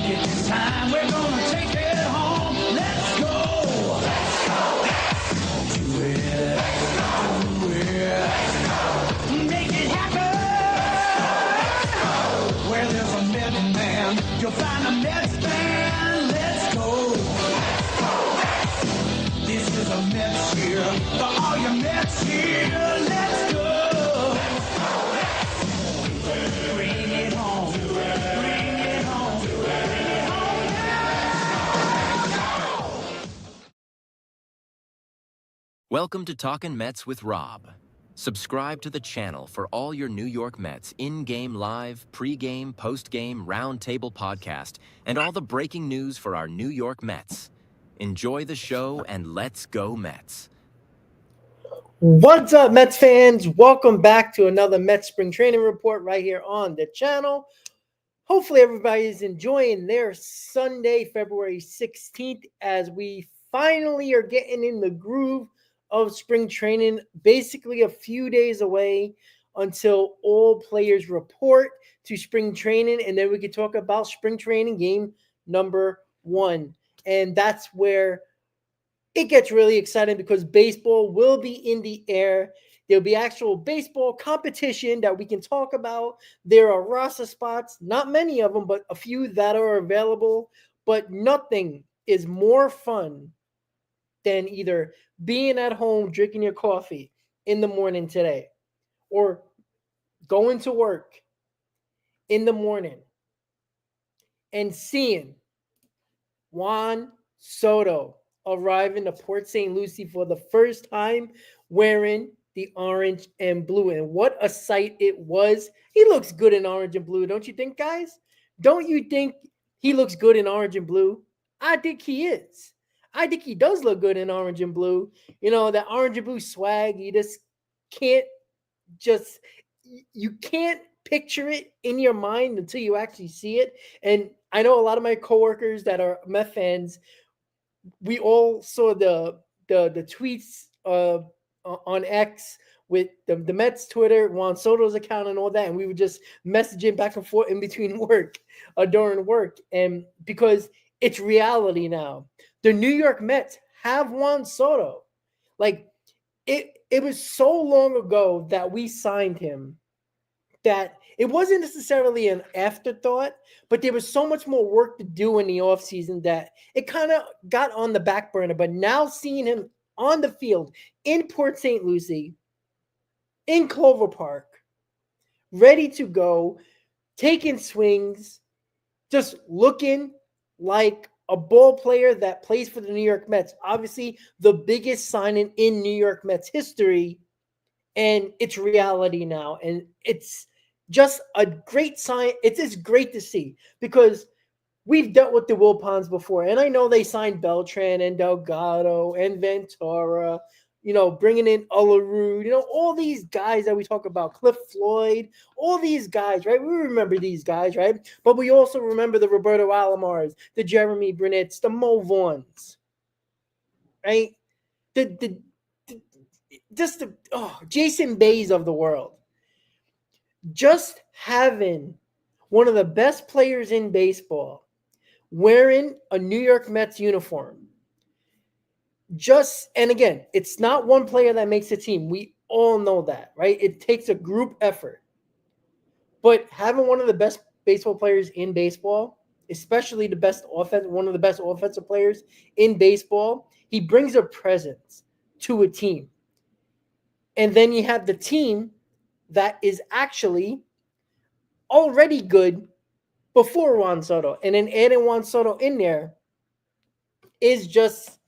It's time we're gonna take it home. Let's go. Let's go. Do it. Do it. Make it happen. Where there's a Met man, you'll find a Mets fan. Let's go. This is a Mets year. For all your Mets here, let's go. Bring it home. Bring it home. Bring it home now. Welcome to Talkin' Mets with Rob. Subscribe to the channel for all your New York Mets in-game live, pre-game, post-game, round-table podcast, and all the breaking news for our New York Mets. Enjoy the show and let's go Mets. What's up, Mets fans? Welcome back to another Mets Spring Training Report right here on the channel. Hopefully everybody is enjoying their Sunday, February 16th, as we finally are getting in the groove of spring training, basically a few days away until all players report to spring training, and then we can talk about spring training game number 1. And that's where it gets really exciting because baseball will be in the air. There'll be actual baseball competition that we can talk about. There are roster spots, not many of them, but a few that are available. But nothing is more fun than either being at home, drinking your coffee in the morning today, or going to work in the morning and seeing Juan Soto arriving to Port St. Lucie for the first time wearing the orange and blue. And what a sight it was. He looks good in orange and blue, don't you think, guys? Don't you think he looks good in orange and blue? I think he is. I think he does look good in orange and blue. You know, that orange and blue swag, you can't picture it in your mind until you actually see it. And I know a lot of my coworkers that are Met fans, we all saw the tweets on X with the Mets Twitter, Juan Soto's account and all that. And we were just messaging back and forth in between work, during work. And because it's reality now. The New York Mets have Juan Soto. Like, it was so long ago that we signed him that it wasn't necessarily an afterthought, but there was so much more work to do in the offseason that it kind of got on the back burner. But now seeing him on the field in Port St. Lucie, in Clover Park, ready to go, taking swings, just looking like a ball player that plays for the New York Mets. Obviously, the biggest signing in New York Mets history, and it's reality now. And it's just a great sign. It's just great to see because we've dealt with the Wilpons before, and I know they signed Beltran and Delgado and Ventura, bringing in Olerud, all these guys that we talk about, Cliff Floyd, all these guys, right? We remember these guys, right? But we also remember the Roberto Alomars, the Jeremy Brunettes, the Mo Vaughns, right? Jason Bays of the world. Just having one of the best players in baseball wearing a New York Mets uniform. And again, it's not one player that makes a team. We all know that, right? It takes a group effort. But having one of the best baseball players in baseball, especially one of the best offensive players in baseball, he brings a presence to a team. And then you have the team that is actually already good before Juan Soto. And then adding Juan Soto in there is just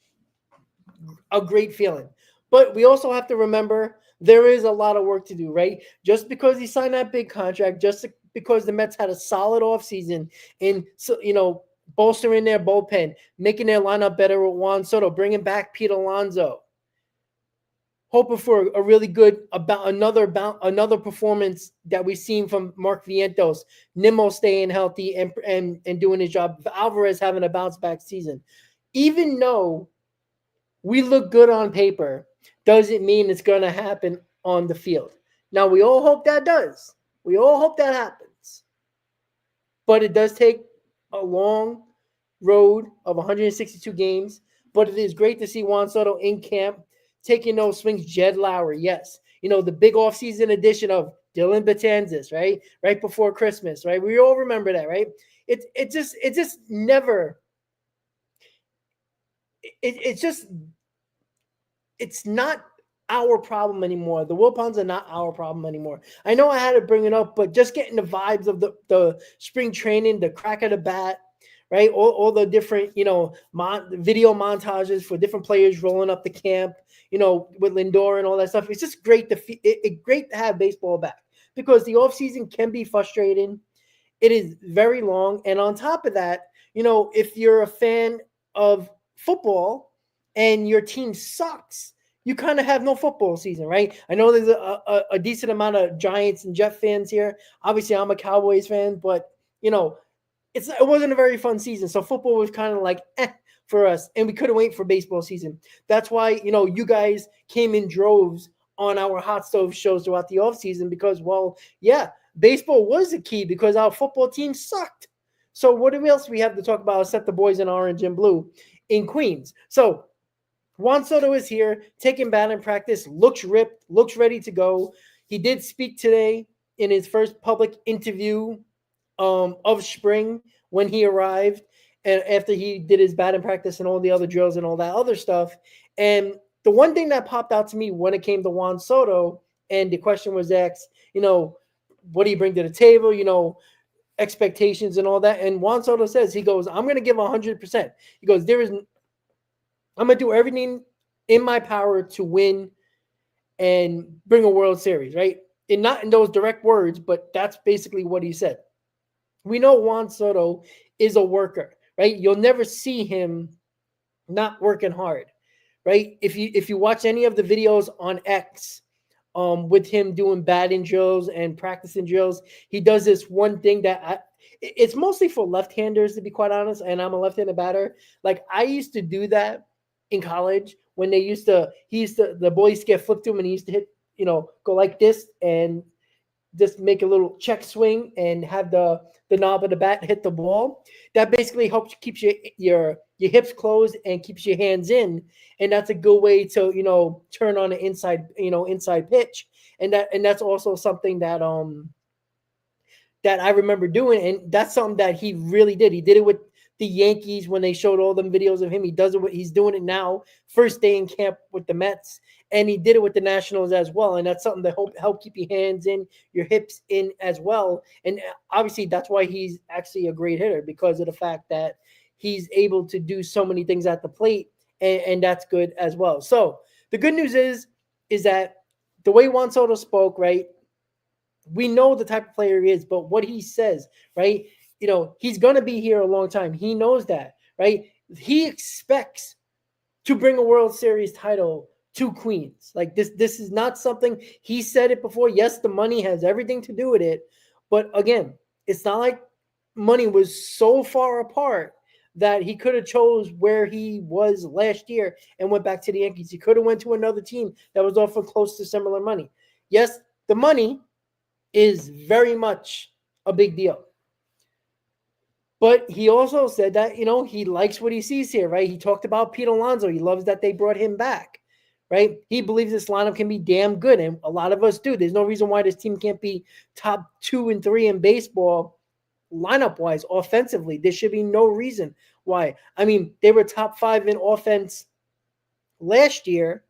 a great feeling. But we also have to remember there is a lot of work to do, right? Just because he signed that big contract, just because the Mets had a solid offseason in, bolstering their bullpen, making their lineup better with Juan Soto, bringing back Pete Alonso, hoping for a really good another performance that we've seen from Mark Vientos, Nimmo staying healthy and doing his job, Alvarez having a bounce back season. Even though we look good on paper, doesn't mean it's going to happen on the field. Now, we all hope that does. We all hope that happens. But it does take a long road of 162 games, but it is great to see Juan Soto in camp taking those swings. Jed Lowry, yes. The big offseason edition of Dylan Betanzas, right? Right before Christmas, right? We all remember that, right? It just never it's just it's not our problem anymore. The Wilpons are not our problem anymore. I know I had to bring it up, but just getting the vibes of the spring training, the crack of the bat, right? All the different, video montages for different players rolling up the camp, with Lindor and all that stuff. It's just great great to have baseball back because the offseason can be frustrating. It is very long. And on top of that, if you're a fan of football and your team sucks, you kind of have no football season, right? I know there's a decent amount of Giants and Jet fans here. Obviously, I'm a Cowboys fan, but, it wasn't a very fun season. So football was kind of like for us, and we couldn't wait for baseball season. That's why, you guys came in droves on our hot stove shows throughout the offseason because, well, yeah, baseball was the key because our football team sucked. So what else we have to talk about except the boys in orange and blue in Queens? So Juan Soto is here, taking batting practice, looks ripped, looks ready to go. He did speak today in his first public interview of spring when he arrived and after he did his batting practice and all the other drills and all that other stuff. And the one thing that popped out to me when it came to Juan Soto and the question was asked, what do you bring to the table, expectations and all that. And Juan Soto says, he goes, I'm going to give 100%. He goes, I'm going to do everything in my power to win and bring a World Series, right? And not in those direct words, but that's basically what he said. We know Juan Soto is a worker, right? You'll never see him not working hard, right? If you watch any of the videos on X, with him doing batting drills and practicing drills, he does this one thing that it's mostly for left-handers, to be quite honest. And I'm a left-handed batter. Like I used to do that in college when the ball used to get flipped to him and he used to hit, go like this and just make a little check swing and have the knob of the bat hit the ball. That basically helps keeps your hips closed and keeps your hands in, and that's a good way to turn on an inside pitch, and that's also something that I remember doing, and that's something that he really did. He did it with the Yankees when they showed all them videos of him. He's doing it now, first day in camp with the Mets, and he did it with the Nationals as well. And that's something to help keep your hands in, your hips in as well. And obviously that's why he's actually a great hitter, because of the fact that he's able to do so many things at the plate, and that's good as well. So the good news is that the way Juan Soto spoke, right, we know the type of player he is, but what he says, right, he's going to be here a long time. He knows that, right? He expects to bring a World Series title to Queens. Like this is not something, he said it before. Yes, the money has everything to do with it. But again, it's not like money was so far apart that he could have chose where he was last year and went back to the Yankees. He could have went to another team that was offering close to similar money. Yes, the money is very much a big deal. But he also said that, he likes what he sees here, right? He talked about Pete Alonso. He loves that they brought him back, right? He believes this lineup can be damn good, and a lot of us do. There's no reason why this team can't be top 2 and 3 in baseball lineup-wise, offensively. There should be no reason why. I mean, they were top 5 in offense last year,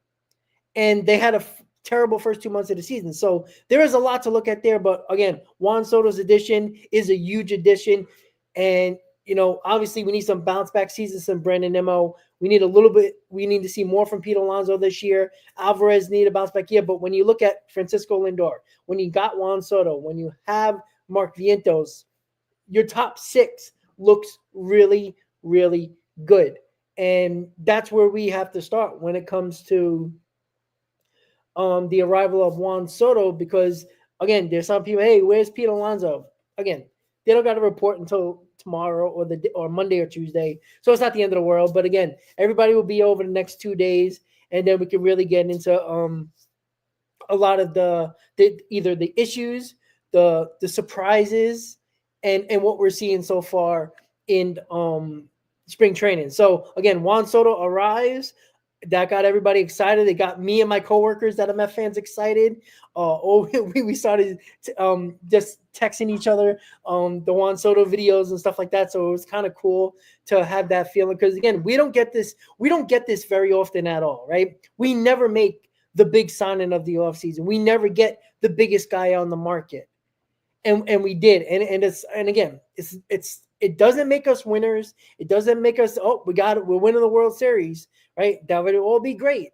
and they had a terrible first 2 months of the season. So there is a lot to look at there. But again, Juan Soto's addition is a huge addition. And, obviously we need some bounce back seasons, some Brandon Nimmo. We need to see more from Pete Alonso this year. Alvarez need a bounce back year. But when you look at Francisco Lindor, when you got Juan Soto, when you have Mark Vientos, your top 6 looks really, really good. And that's where we have to start when it comes to the arrival of Juan Soto, because again, there's some people, hey, where's Pete Alonso? Again, they don't got to report until tomorrow or Monday or Tuesday. So it's not the end of the world. But again, everybody will be over the next 2 days, and then we can really get into a lot of either the issues, the surprises, and what we're seeing so far in spring training. So again, Juan Soto arrives. That got everybody excited. It got me and my coworkers that are Met fans excited. We started just texting each other the Juan Soto videos and stuff like that. So it was kind of cool to have that feeling because again, we don't get this very often at all, right? We never make the big signing of the offseason. We never get the biggest guy on the market. And we did. And again, it doesn't make us winners. It doesn't make us, we're winning the World Series, right? That would all be great.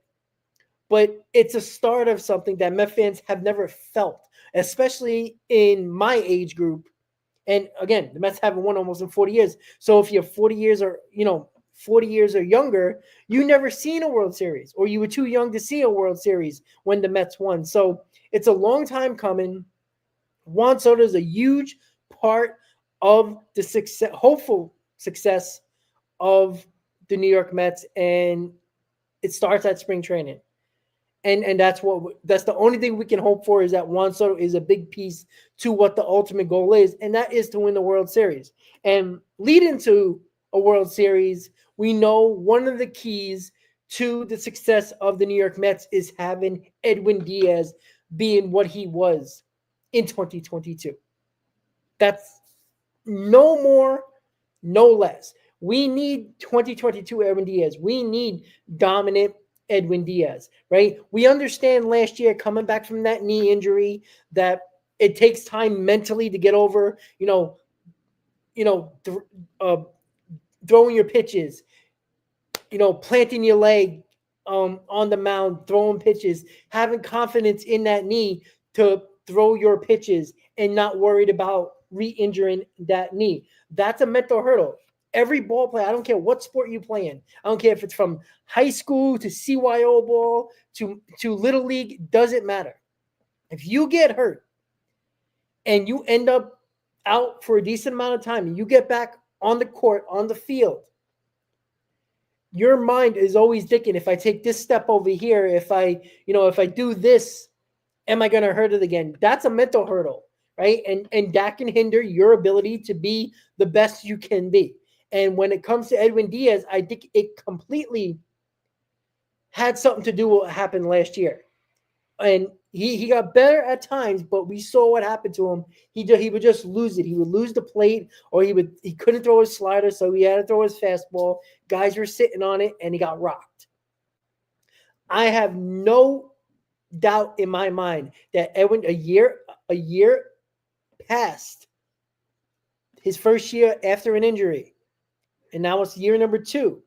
But it's a start of something that Met fans have never felt, especially in my age group. And again, the Mets haven't won almost in 40 years. So if you're 40 years or 40 years or younger, you never seen a World Series, or you were too young to see a World Series when the Mets won. So it's a long time coming. Juan Soto is a huge part of the hopeful success of the New York Mets, and it starts at spring training. And that's the only thing we can hope for, is that Juan Soto is a big piece to what the ultimate goal is, and that is to win the World Series. And leading to a World Series, we know one of the keys to the success of the New York Mets is having Edwin Diaz being what he was in 2022. That's no more, no less. We need 2022 Edwin Diaz. We need dominant Edwin Diaz, right? We understand last year coming back from that knee injury that it takes time mentally to get over, throwing your pitches, planting your leg on the mound, throwing pitches, having confidence in that knee to throw your pitches and not worried about re-injuring that knee. That's a mental hurdle. Every ball player, I don't care what sport you play in. I don't care if it's from high school to CYO ball to Little League, doesn't matter. If you get hurt and you end up out for a decent amount of time and you get back on the court, on the field, your mind is always thinking, if I take this step over here, if I do this, am I going to hurt it again? That's a mental hurdle, right? And that can hinder your ability to be the best you can be. And when it comes to Edwin Diaz, I think it completely had something to do with what happened last year. And he got better at times, but we saw what happened to him. He would just lose it. He would lose the plate, or he couldn't throw his slider, so he had to throw his fastball. Guys were sitting on it, and he got rocked. I have no doubt in my mind that Edwin, a year past his first year after an injury, and now it's year number 2.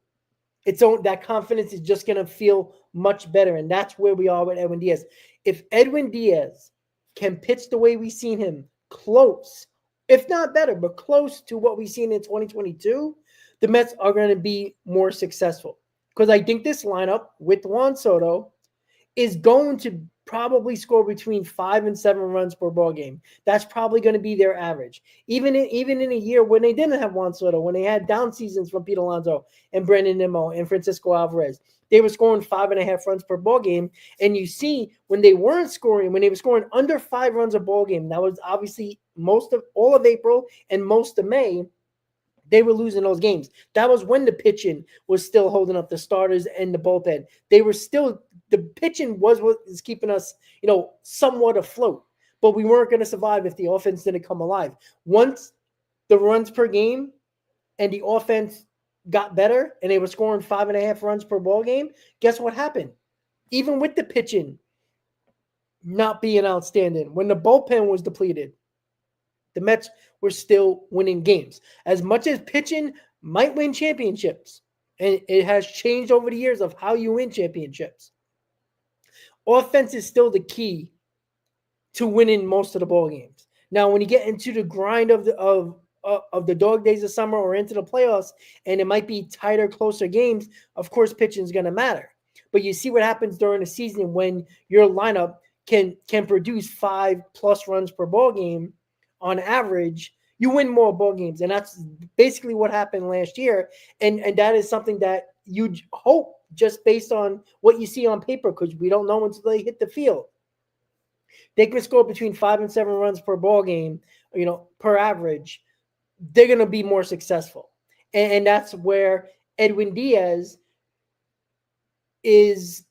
That confidence is just going to feel much better, and that's where we are with Edwin Diaz. If Edwin Diaz can pitch the way we've seen him, close, if not better, but close to what we've seen in 2022, the Mets are going to be more successful. Because I think this lineup with Juan Soto is going to probably score between 5 and 7 runs per ball game. That's probably going to be their average. Even in a year when they didn't have Juan Soto, when they had down seasons from Pete Alonso and Brandon Nimmo and Francisco Alvarez, they were scoring 5.5 runs per ball game. And you see, when they were scoring under 5 runs a ball game, that was obviously all of April and most of May, they were losing those games. That was when the pitching was still holding up the starters and the bullpen. The pitching was what is keeping us, somewhat afloat. But we weren't going to survive if the offense didn't come alive. Once the runs per game and the offense got better and they were scoring 5.5 runs per ball game, guess what happened? Even with the pitching not being outstanding, when the bullpen was depleted, the Mets were still winning games. As much as pitching might win championships, and it has changed over the years of how you win championships, offense is still the key to winning most of the ball games. Now, when you get into the grind of the dog days of summer or into the playoffs, and it might be tighter, closer games, of course, pitching is going to matter. But you see what happens during the season when your lineup can produce 5+ runs per ball game on average. You win more ball games, and that's basically what happened last year. And that is something that you hope, just based on what you see on paper, because we don't know until they hit the field. They can score between 5 and 7 runs per ball game, per average. They're going to be more successful. And that's where Edwin Diaz is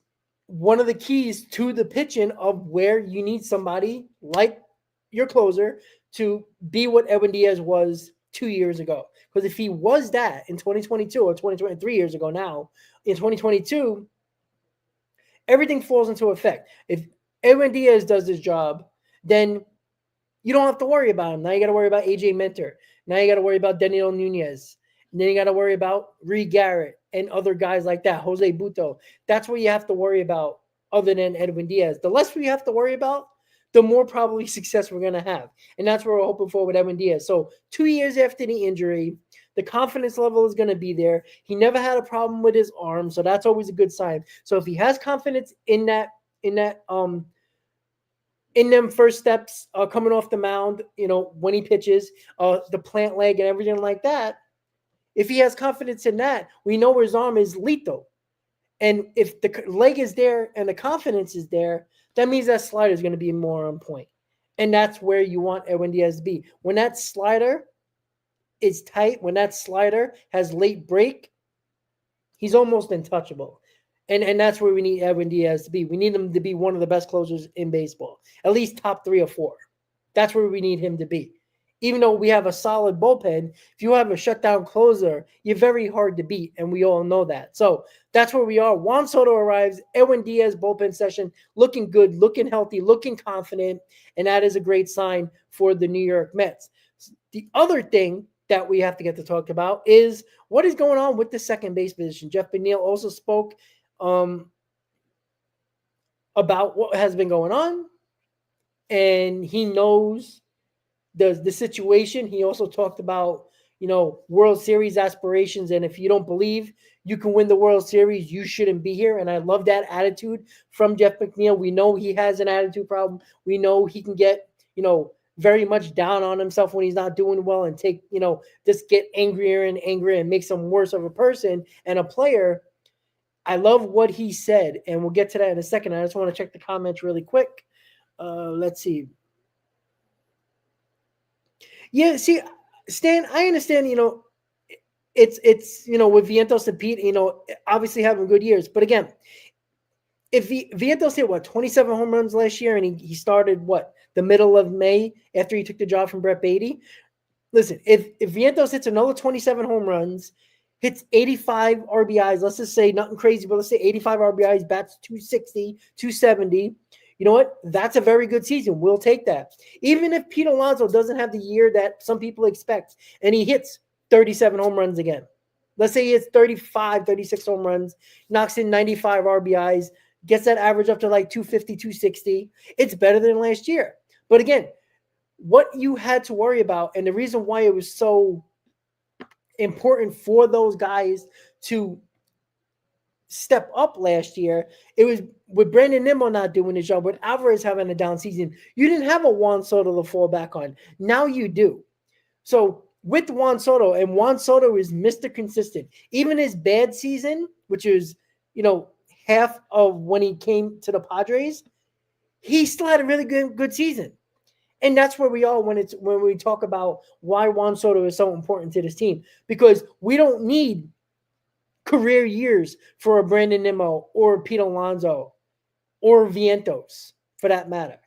one of the keys to the pitching of where you need somebody like your closer to be what Edwin Diaz was 2 years ago. Because if he was that in 2022 or 2023 years ago now, in 2022, everything falls into effect. If Edwin Diaz does his job, then you don't have to worry about him. Now you got to worry about AJ Minter. Now you got to worry about Daniel Nunez. And then you got to worry about Reed Garrett and other guys like that, Jose Buto. That's what you have to worry about other than Edwin Diaz. The less we have to worry about, the more probably success we're going to have. And that's what we're hoping for with Edwin Diaz. So 2 years after the injury, the confidence level is going to be there. He never had a problem with his arm, so that's always a good sign. So if he has confidence in them first steps coming off the mound, when he pitches, the plant leg and everything like that, if he has confidence in that, we know his arm is lethal. And if the leg is there and the confidence is there, that means that slider is going to be more on point. And that's where you want Edwin Diaz to be. When that slider is tight, when that slider has late break, he's almost untouchable. And that's where we need Edwin Diaz to be. We need him to be one of the best closers in baseball, at least top 3 or 4. That's where we need him to be. Even though we have a solid bullpen, if you have a shutdown closer, you're very hard to beat, and we all know that. So that's where we are. Juan Soto arrives, Edwin Diaz bullpen session, looking good, looking healthy, looking confident, and that is a great sign for the New York Mets. The other thing that we have to get to talk about is what is going on with the second base position. Jeff McNeil also spoke about what has been going on, and he knows the situation. He also talked about, World Series aspirations, and if you don't believe you can win the World Series, you shouldn't be here. And I love that attitude from Jeff McNeil. We know he has an attitude problem. We know he can get, very much down on himself when he's not doing well and take, just get angrier and angrier and makes him worse of a person and a player. I love what he said, and we'll get to that in a second. I just want to check the comments really quick. Let's see. Yeah, see, Stan, I understand, it's with Vientos and Pete, obviously having good years. But again, if Vientos hit, 27 home runs last year, and he started, the middle of May after he took the job from Brett Beatty? Listen, if Vientos hits another 27 home runs, hits 85 RBIs, let's just say nothing crazy, but let's say 85 RBIs, bats 260, 270, you know what? That's a very good season. We'll take that. Even if Pete Alonso doesn't have the year that some people expect and he hits 37 home runs again. Let's say he hits 35, 36 home runs, knocks in 95 RBIs, gets that average up to like 250, 260. It's better than last year. But again, what you had to worry about, and the reason why it was so important for those guys to step up last year, it was with Brandon Nimmo not doing his job, with Alvarez having a down season. You didn't have a Juan Soto to fall back on. Now you do. So with Juan Soto, and Juan Soto is Mr. Consistent. Even his bad season, which is, half of when he came to the Padres, he still had a really good season. And that's where we are when we talk about why Juan Soto is so important to this team, because we don't need career years for a Brandon Nimmo or Pete Alonso or Vientos, for that matter.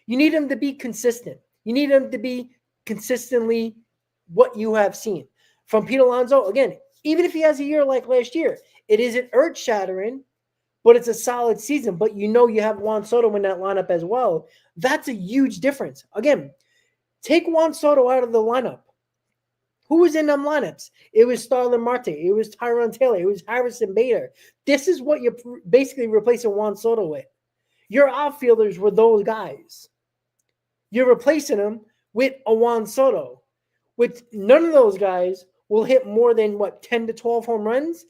You need him to be consistent. You need him to be consistently what you have seen. From Pete Alonso, again, even if he has a year like last year, it isn't earth-shattering, but it's a solid season. But you have Juan Soto in that lineup as well. That's a huge difference. Again, take Juan Soto out of the lineup. Who was in them lineups? It was Starlin Marte. It was Tyrone Taylor. It was Harrison Bader. This is what you're basically replacing Juan Soto with. Your outfielders were those guys. You're replacing them with a Juan Soto. With none of those guys will hit more than, 10 to 12 home runs.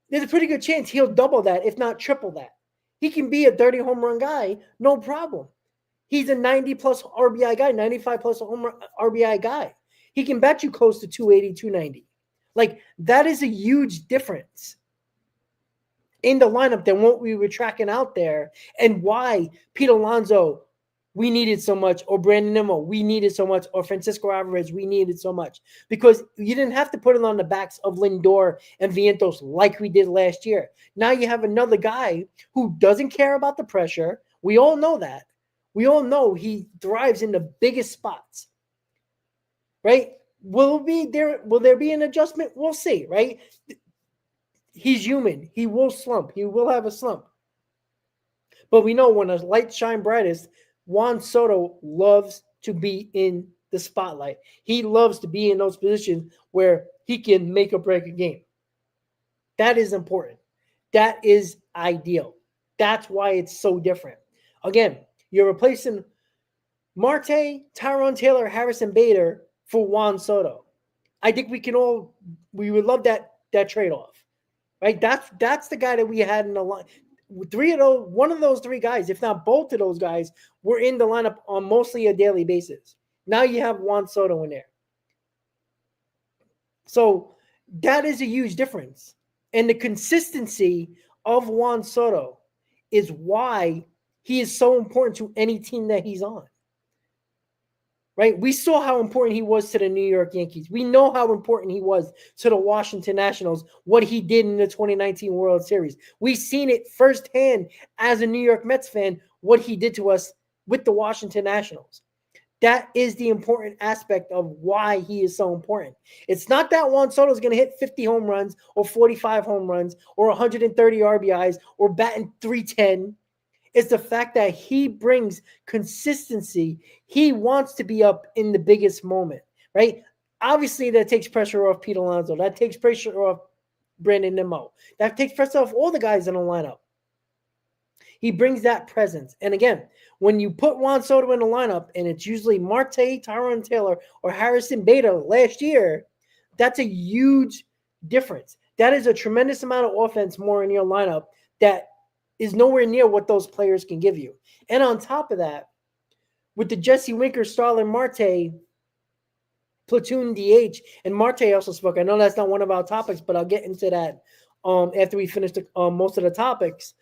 There's a pretty good chance he'll double that, if not triple that. He can be a 30 home run guy, no problem. He's a 90-plus RBI guy, 95-plus RBI guy. He can bet you close to 280, 290. That is a huge difference in the lineup than what we were tracking out there, and why Pete Alonso we needed so much, or Brandon Nimmo, we needed so much, or Francisco Alvarez, we needed so much, because you didn't have to put it on the backs of Lindor and Vientos like we did last year. Now you have another guy who doesn't care about the pressure. We all know that. We all know he thrives in the biggest spots, right? Will there be an adjustment? We'll see, right? He's human. He will slump. He will have a slump. But we know when the lights shine brightest, Juan Soto loves to be in the spotlight. He loves to be in those positions where he can make or break a game. That is important. That is ideal. That's why it's so different. Again, you're replacing Marte, Tyrone Taylor, Harrison Bader for Juan Soto. I think we would love that trade-off. Right? That's the guy that we had in the line. One of those three guys, if not both of those guys, were in the lineup on mostly a daily basis. Now you have Juan Soto in there. So that is a huge difference. And the consistency of Juan Soto is why he is so important to any team that he's on. Right? We saw how important he was to the New York Yankees. We know how important he was to the Washington Nationals, what he did in the 2019 World Series. We've seen it firsthand as a New York Mets fan, what he did to us with the Washington Nationals. That is the important aspect of why he is so important. It's not that Juan Soto is going to hit 50 home runs or 45 home runs or 130 RBIs or batting 310. It's the fact that he brings consistency. He wants to be up in the biggest moment, right? Obviously, that takes pressure off Pete Alonso. That takes pressure off Brandon Nimmo. That takes pressure off all the guys in the lineup. He brings that presence. And again, when you put Juan Soto in the lineup, and it's usually Marte, Tyrone Taylor, or Harrison Bader last year, that's a huge difference. That is a tremendous amount of offense more in your lineup that is nowhere near what those players can give you. And on top of that, with the Jesse Winker, Starlin Marte platoon DH, and Marte also spoke. I know that's not one of our topics, but I'll get into that after we finish most of the topics.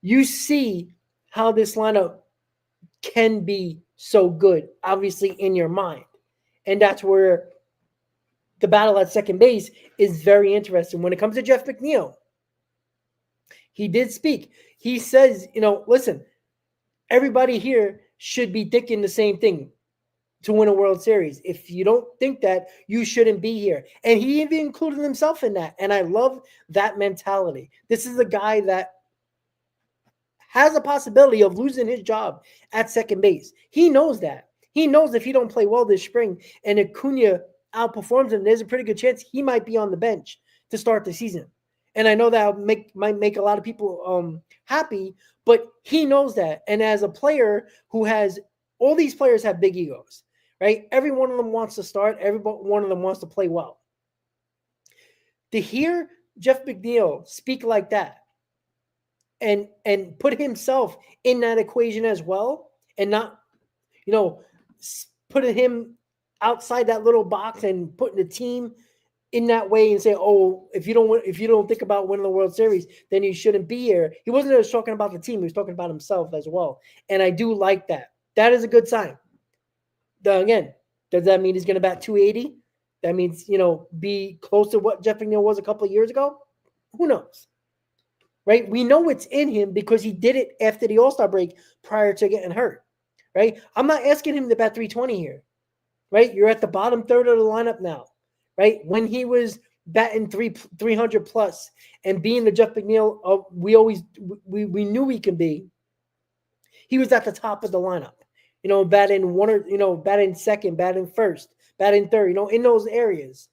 You see how this lineup can be so good, obviously, in your mind. And that's where the battle at second base is very interesting. When it comes to Jeff McNeil, he did speak. He says, listen, everybody here should be thinking the same thing to win a World Series. If you don't think that, you shouldn't be here. And he even included himself in that. And I love that mentality. This is a guy that has a possibility of losing his job at second base. He knows that. He knows if he don't play well this spring and Acuna outperforms him, there's a pretty good chance he might be on the bench to start the season. And I know that might make a lot of people happy, but he knows that. And as a player who has – all these players have big egos, right? Every one of them wants to start. Every one of them wants to play well. To hear Jeff McNeil speak like that and put himself in that equation as well, and not, putting him outside that little box and putting the team in that way and say, oh, if you don't think about winning the World Series, then you shouldn't be here. He wasn't just talking about the team. He was talking about himself as well. And I do like that. That is a good sign. Again, does that mean he's going to bat 280? That means, be close to what Jeff McNeil was a couple of years ago? Who knows? Right? We know it's in him because he did it after the All-Star break prior to getting hurt. Right? I'm not asking him to bat 320 here. Right? You're at the bottom third of the lineup now. Right? When he was batting 300 plus and being the Jeff McNeil we knew he can be, he was at the top of the lineup. Batting second, batting first, batting third, in those areas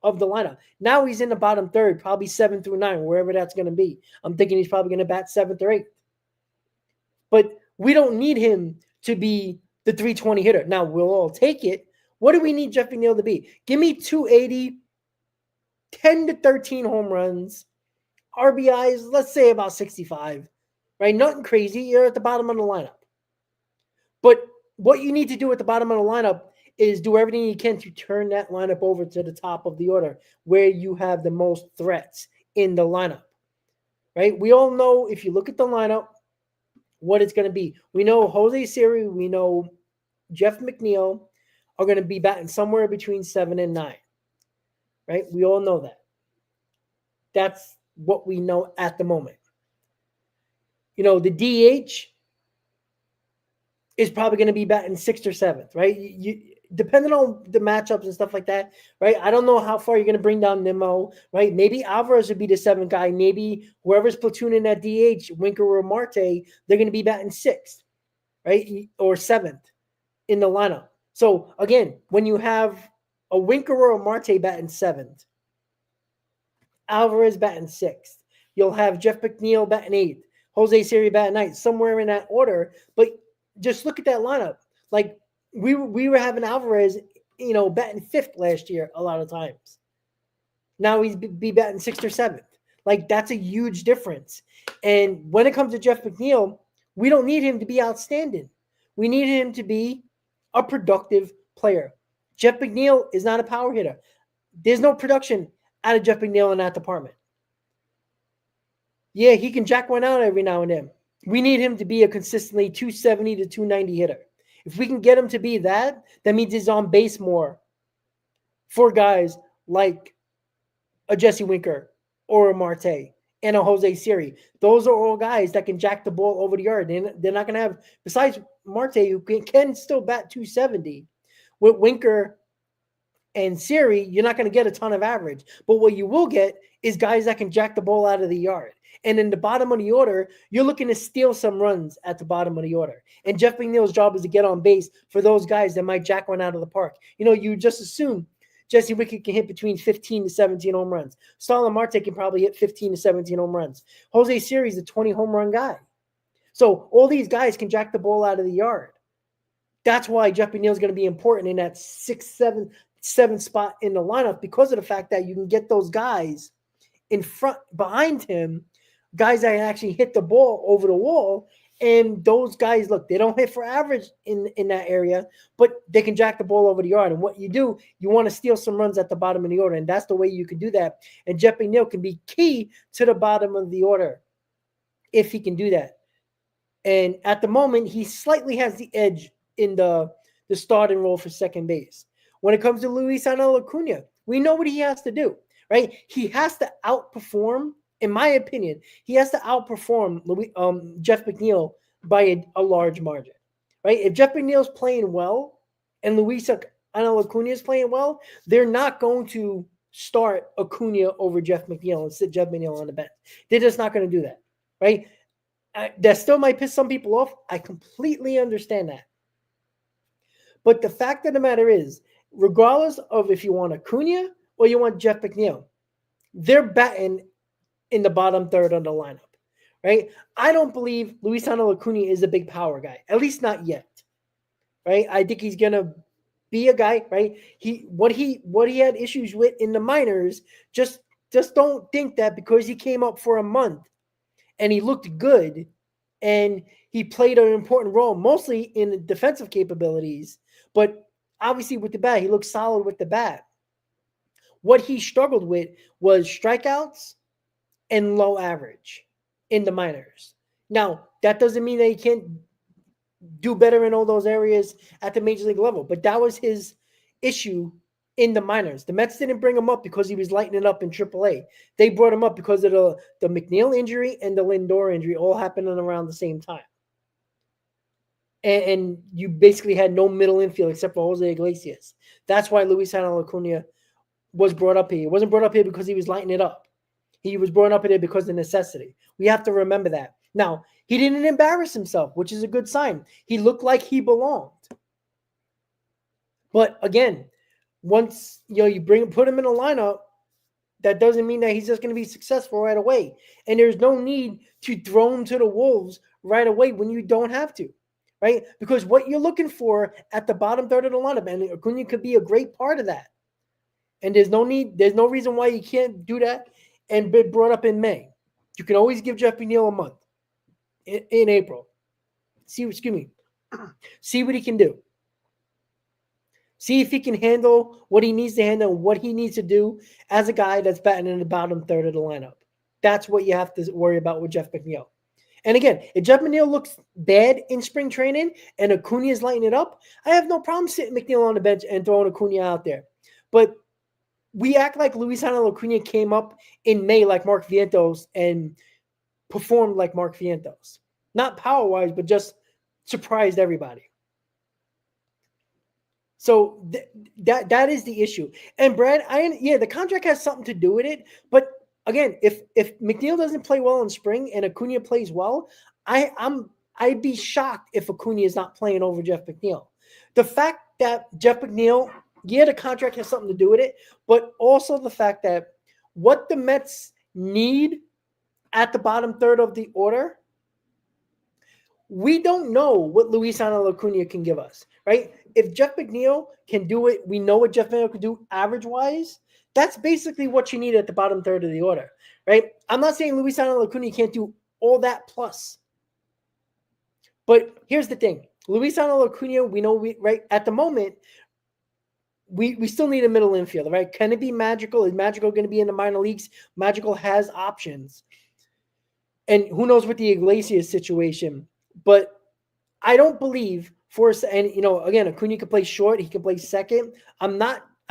of the lineup. Now he's in the bottom third, probably 7 through 9, wherever that's going to be. I'm thinking he's probably going to bat 7th or 8th. But we don't need him to be the 320 hitter. Now, we'll all take it. What do we need Jeff McNeil to be? Give me 280, 10 to 13 home runs, RBIs, let's say about 65, right? Nothing crazy. You're at the bottom of the lineup. But what you need to do at the bottom of the lineup is do everything you can to turn that lineup over to the top of the order where you have the most threats in the lineup, right? We all know if you look at the lineup, what it's going to be. We know Jose Siri, we know Jeff McNeil are going to be batting somewhere between 7 and 9. Right? We all know that. That's what we know at the moment. The DH is probably going to be batting 6th or 7th, right? You depending on the matchups and stuff like that, right? I don't know how far you're going to bring down Nimmo, right? Maybe Alvarez would be the 7th guy. Maybe whoever's platooning at DH, Winker or Marte, they're going to be batting 6th, right? Or 7th in the lineup. So again, when you have a Winker or a Marte batting 7th, Alvarez batting 6th, you'll have Jeff McNeil batting 8th, Jose Siri batting 9th, somewhere in that order. But just look at that lineup. Like we were having Alvarez, batting 5th last year a lot of times. Now he's be batting 6th or 7th. Like that's a huge difference. And when it comes to Jeff McNeil, we don't need him to be outstanding. We need him to be a productive player. Jeff McNeil is not a power hitter. There's no production out of Jeff McNeil in that department. Yeah, he can jack one out every now and then. We need him to be a consistently 270 to 290 hitter. If we can get him to be that means he's on base more for guys like a Jesse Winker or a Marte and a Jose Siri. Those are all guys that can jack the ball over the yard. They're not going to have, besides Marte, who can still bat 270, with Winker and Siri, you're not going to get a ton of average. But what you will get is guys that can jack the ball out of the yard. And in the bottom of the order, you're looking to steal some runs at the bottom of the order. And Jeff McNeil's job is to get on base for those guys that might jack one out of the park. You just assume Jesse Winker can hit between 15 to 17 home runs. Starlin Marte can probably hit 15 to 17 home runs. Jose Siri is a 20 home run guy. So all these guys can jack the ball out of the yard. That's why Jeff McNeil is going to be important in that 6, 7 spot in the lineup, because of the fact that you can get those guys in front, behind him, guys that can actually hit the ball over the wall. And those guys, look, they don't hit for average in that area, but they can jack the ball over the yard. And what you do, you want to steal some runs at the bottom of the order. And that's the way you can do that. And Jeff McNeil can be key to the bottom of the order if he can do that. And at the moment, he slightly has the edge in the starting role for second base. When it comes to Luis Acuna, we know what he has to do, right? He has to outperform, in my opinion, he has to outperform Jeff McNeil by a large margin, right? If Jeff McNeil's playing well and Luis Acuna is playing well, they're not going to start Acuna over Jeff McNeil and sit Jeff McNeil on the bench. They're just not going to do that, right? That still might piss some people off. I completely understand that. But the fact of the matter is, regardless of if you want Acuna or you want Jeff McNeil, they're batting in the bottom third of the lineup, right? I don't believe Luis Acuna is a big power guy, at least not yet, right? I think he's gonna be a guy, right? What he had issues with in the minors, just don't think that because he came up for a month and he looked good and he played an important role, mostly in the defensive capabilities, but obviously with the bat, he looked solid with the bat. What he struggled with was strikeouts and low average in the minors. Now, that doesn't mean that he can't do better in all those areas at the major league level, but that was his issue in the minors. The Mets didn't bring him up because he was lighting it up in AAA. They brought him up because of the McNeil injury and the Lindor injury all happening around the same time. And you basically had no middle infield except for Jose Iglesias. That's why Luis Acuna was brought up here. He wasn't brought up here because he was lighting it up. He was brought up here because of necessity. We have to remember that. Now, he didn't embarrass himself, which is a good sign. He looked like he belonged. But again, once you put him in a lineup, that doesn't mean that he's just going to be successful right away. And there's no need to throw him to the wolves right away when you don't have to. Right? Because what you're looking for at the bottom third of the lineup, and Acuna could be a great part of that. And there's no reason why you can't do that and be brought up in May. You can always give Jeff McNeil a month in April. See what he can do. See if he can handle what he needs to handle, what he needs to do as a guy that's batting in the bottom third of the lineup. That's what you have to worry about with Jeff McNeil. And again, if Jeff McNeil looks bad in spring training and Acuna is lighting it up, I have no problem sitting McNeil on the bench and throwing Acuna out there. But we act like Luisano Acuna came up in May like Mark Vientos and performed like Mark Vientos. Not power-wise, but just surprised everybody. So that is the issue. And Brad, the contract has something to do with it. But again, if McNeil doesn't play well in spring and Acuna plays well, I'd be shocked if Acuna is not playing over Jeff McNeil. The fact that Jeff McNeil, the contract has something to do with it, but also the fact that what the Mets need at the bottom third of the order, we don't know what Luisano Acuna can give us, right? If Jeff McNeil can do it, we know what Jeff McNeil can do average-wise. That's basically what you need at the bottom third of the order, right? I'm not saying Luisano Acuna can't do all that plus. But here's the thing. Luisano Acuna, we know right at the moment, we still need a middle infielder, right? Can it be Magical? Is Magical going to be in the minor leagues? Magical has options. And who knows with the Iglesias situation. But I don't believe again, Acuna can play short. He can play second. I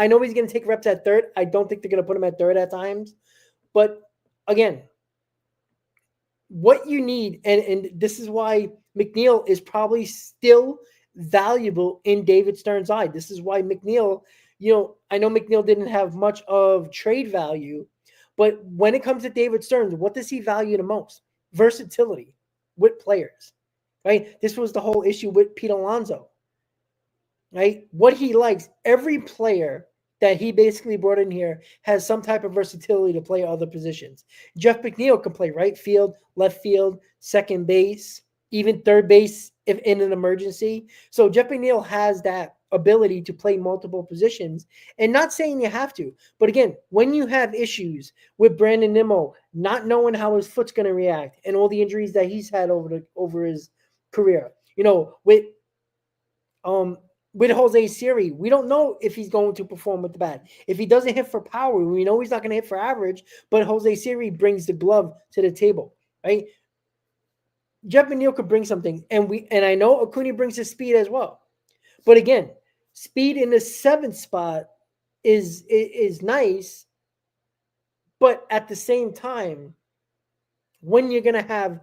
know he's going to take reps at third. I don't think they're going to put him at third at times. But again, what you need, and this is why McNeil is probably still valuable in David Stern's eye. This is why McNeil, I know McNeil didn't have much of trade value, but when it comes to David Stearns, what does he value the most? Versatility with players, right? This was the whole issue with Pete Alonso, right? What he likes, every player that he basically brought in here has some type of versatility to play other positions. Jeff McNeil can play right field, left field, second base, even third base if in an emergency. So Jeff McNeil has that ability to play multiple positions, and not saying you have to. But again, when you have issues with Brandon Nimmo not knowing how his foot's going to react and all the injuries that he's had over his career, with Jose Siri, we don't know if he's going to perform with the bat. If he doesn't hit for power, we know he's not going to hit for average, but Jose Siri brings the glove to the table, right? Jeff McNeil could bring something, and I know Acuna brings his speed as well. But again, speed in the seventh spot is nice, but at the same time, when you're going to have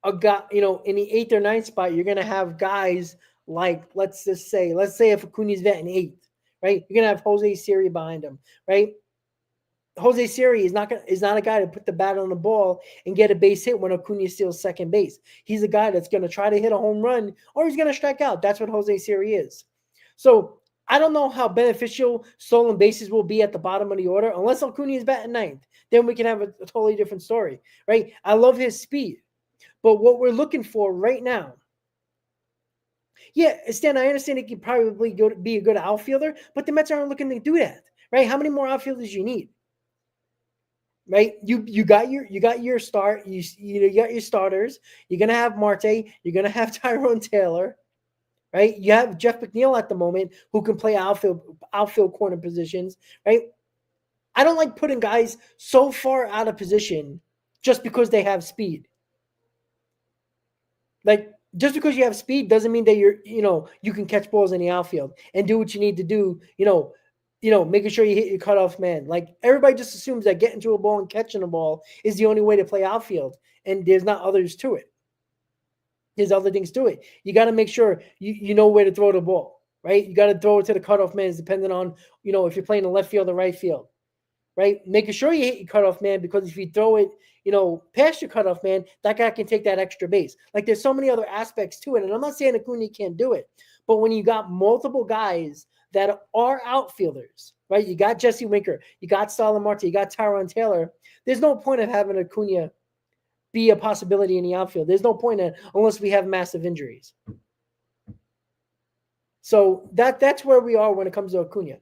a guy, in the eighth or ninth spot, you're going to have guys like, let's say if Acuna's batting eighth, right? You're going to have Jose Siri behind him, right? Jose Siri is not a guy to put the bat on the ball and get a base hit when Acuna steals second base. He's a guy that's going to try to hit a home run or he's going to strike out. That's what Jose Siri is. So I don't know how beneficial stolen bases will be at the bottom of the order unless Acuna is batting ninth. Then we can have a totally different story, right? I love his speed. But what we're looking for right now, Stan, I understand he could probably be a good outfielder, but the Mets aren't looking to do that, right? How many more outfielders you need? Right, you got your start. You got your starters. You're gonna have Marte. You're gonna have Tyrone Taylor, right? You have Jeff McNeil at the moment who can play outfield corner positions, right? I don't like putting guys so far out of position just because they have speed. Like just because you have speed doesn't mean that you can catch balls in the outfield and do what you need to do. Making sure you hit your cutoff man. Like everybody just assumes that getting to a ball and catching a ball is the only way to play outfield, and there's not others to it. There's other things to it. You got to make sure you know where to throw the ball, right? You got to throw it to the cutoff man, depending on if you're playing the left field or right field, right? Making sure you hit your cutoff man, because if you throw it past your cutoff man, that guy can take that extra base. Like there's so many other aspects to it, and I'm not saying Acuna can't do it, but when you got multiple guys that are outfielders, right? You got Jesse Winker, you got Starlin Marte, you got Tyrone Taylor. There's no point of having Acuna be a possibility in the outfield. There's no point unless we have massive injuries. So that's where we are when it comes to Acuna.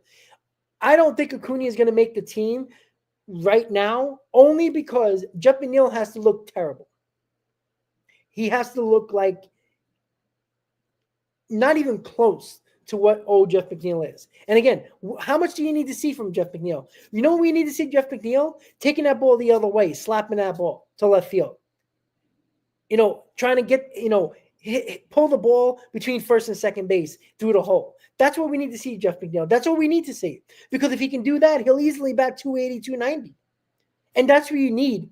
I don't think Acuna is going to make the team right now, only because Jeff McNeil has to look terrible. He has to look like not even close to what old Jeff McNeil is. And again, how much do you need to see from Jeff McNeil? You know what we need to see Jeff McNeil? Taking that ball the other way, slapping that ball to left field. trying to get, pull the ball between first and second base through the hole. That's what we need to see, Jeff McNeil. That's what we need to see. Because if he can do that, he'll easily bat 280, 290. And that's what you need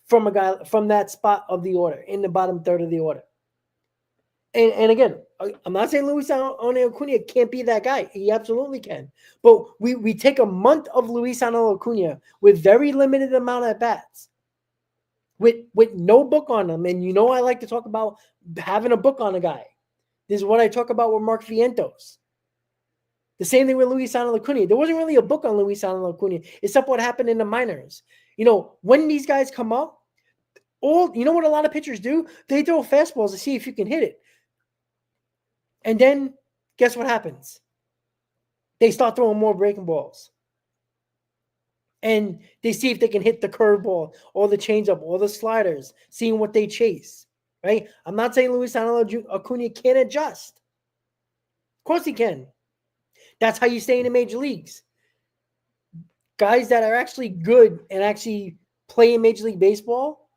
from a guy from that spot of the order, in the bottom third of the order. And again, I'm not saying Luis Acuna can't be that guy. He absolutely can. But we take a month of Luis Acuna with very limited amount of bats, with no book on him. And I like to talk about having a book on a guy. This is what I talk about with Mark Vientos. The same thing with Luis Acuna. There wasn't really a book on Luis Acuna, except what happened in the minors. When these guys come up, what a lot of pitchers do? They throw fastballs to see if you can hit it. And then guess what happens? They start throwing more breaking balls. And they see if they can hit the curveball or the changeup or the sliders, seeing what they chase, right? I'm not saying Luis Acuna can't adjust. Of course he can. That's how you stay in the major leagues. Guys that are actually good and actually play in Major League Baseball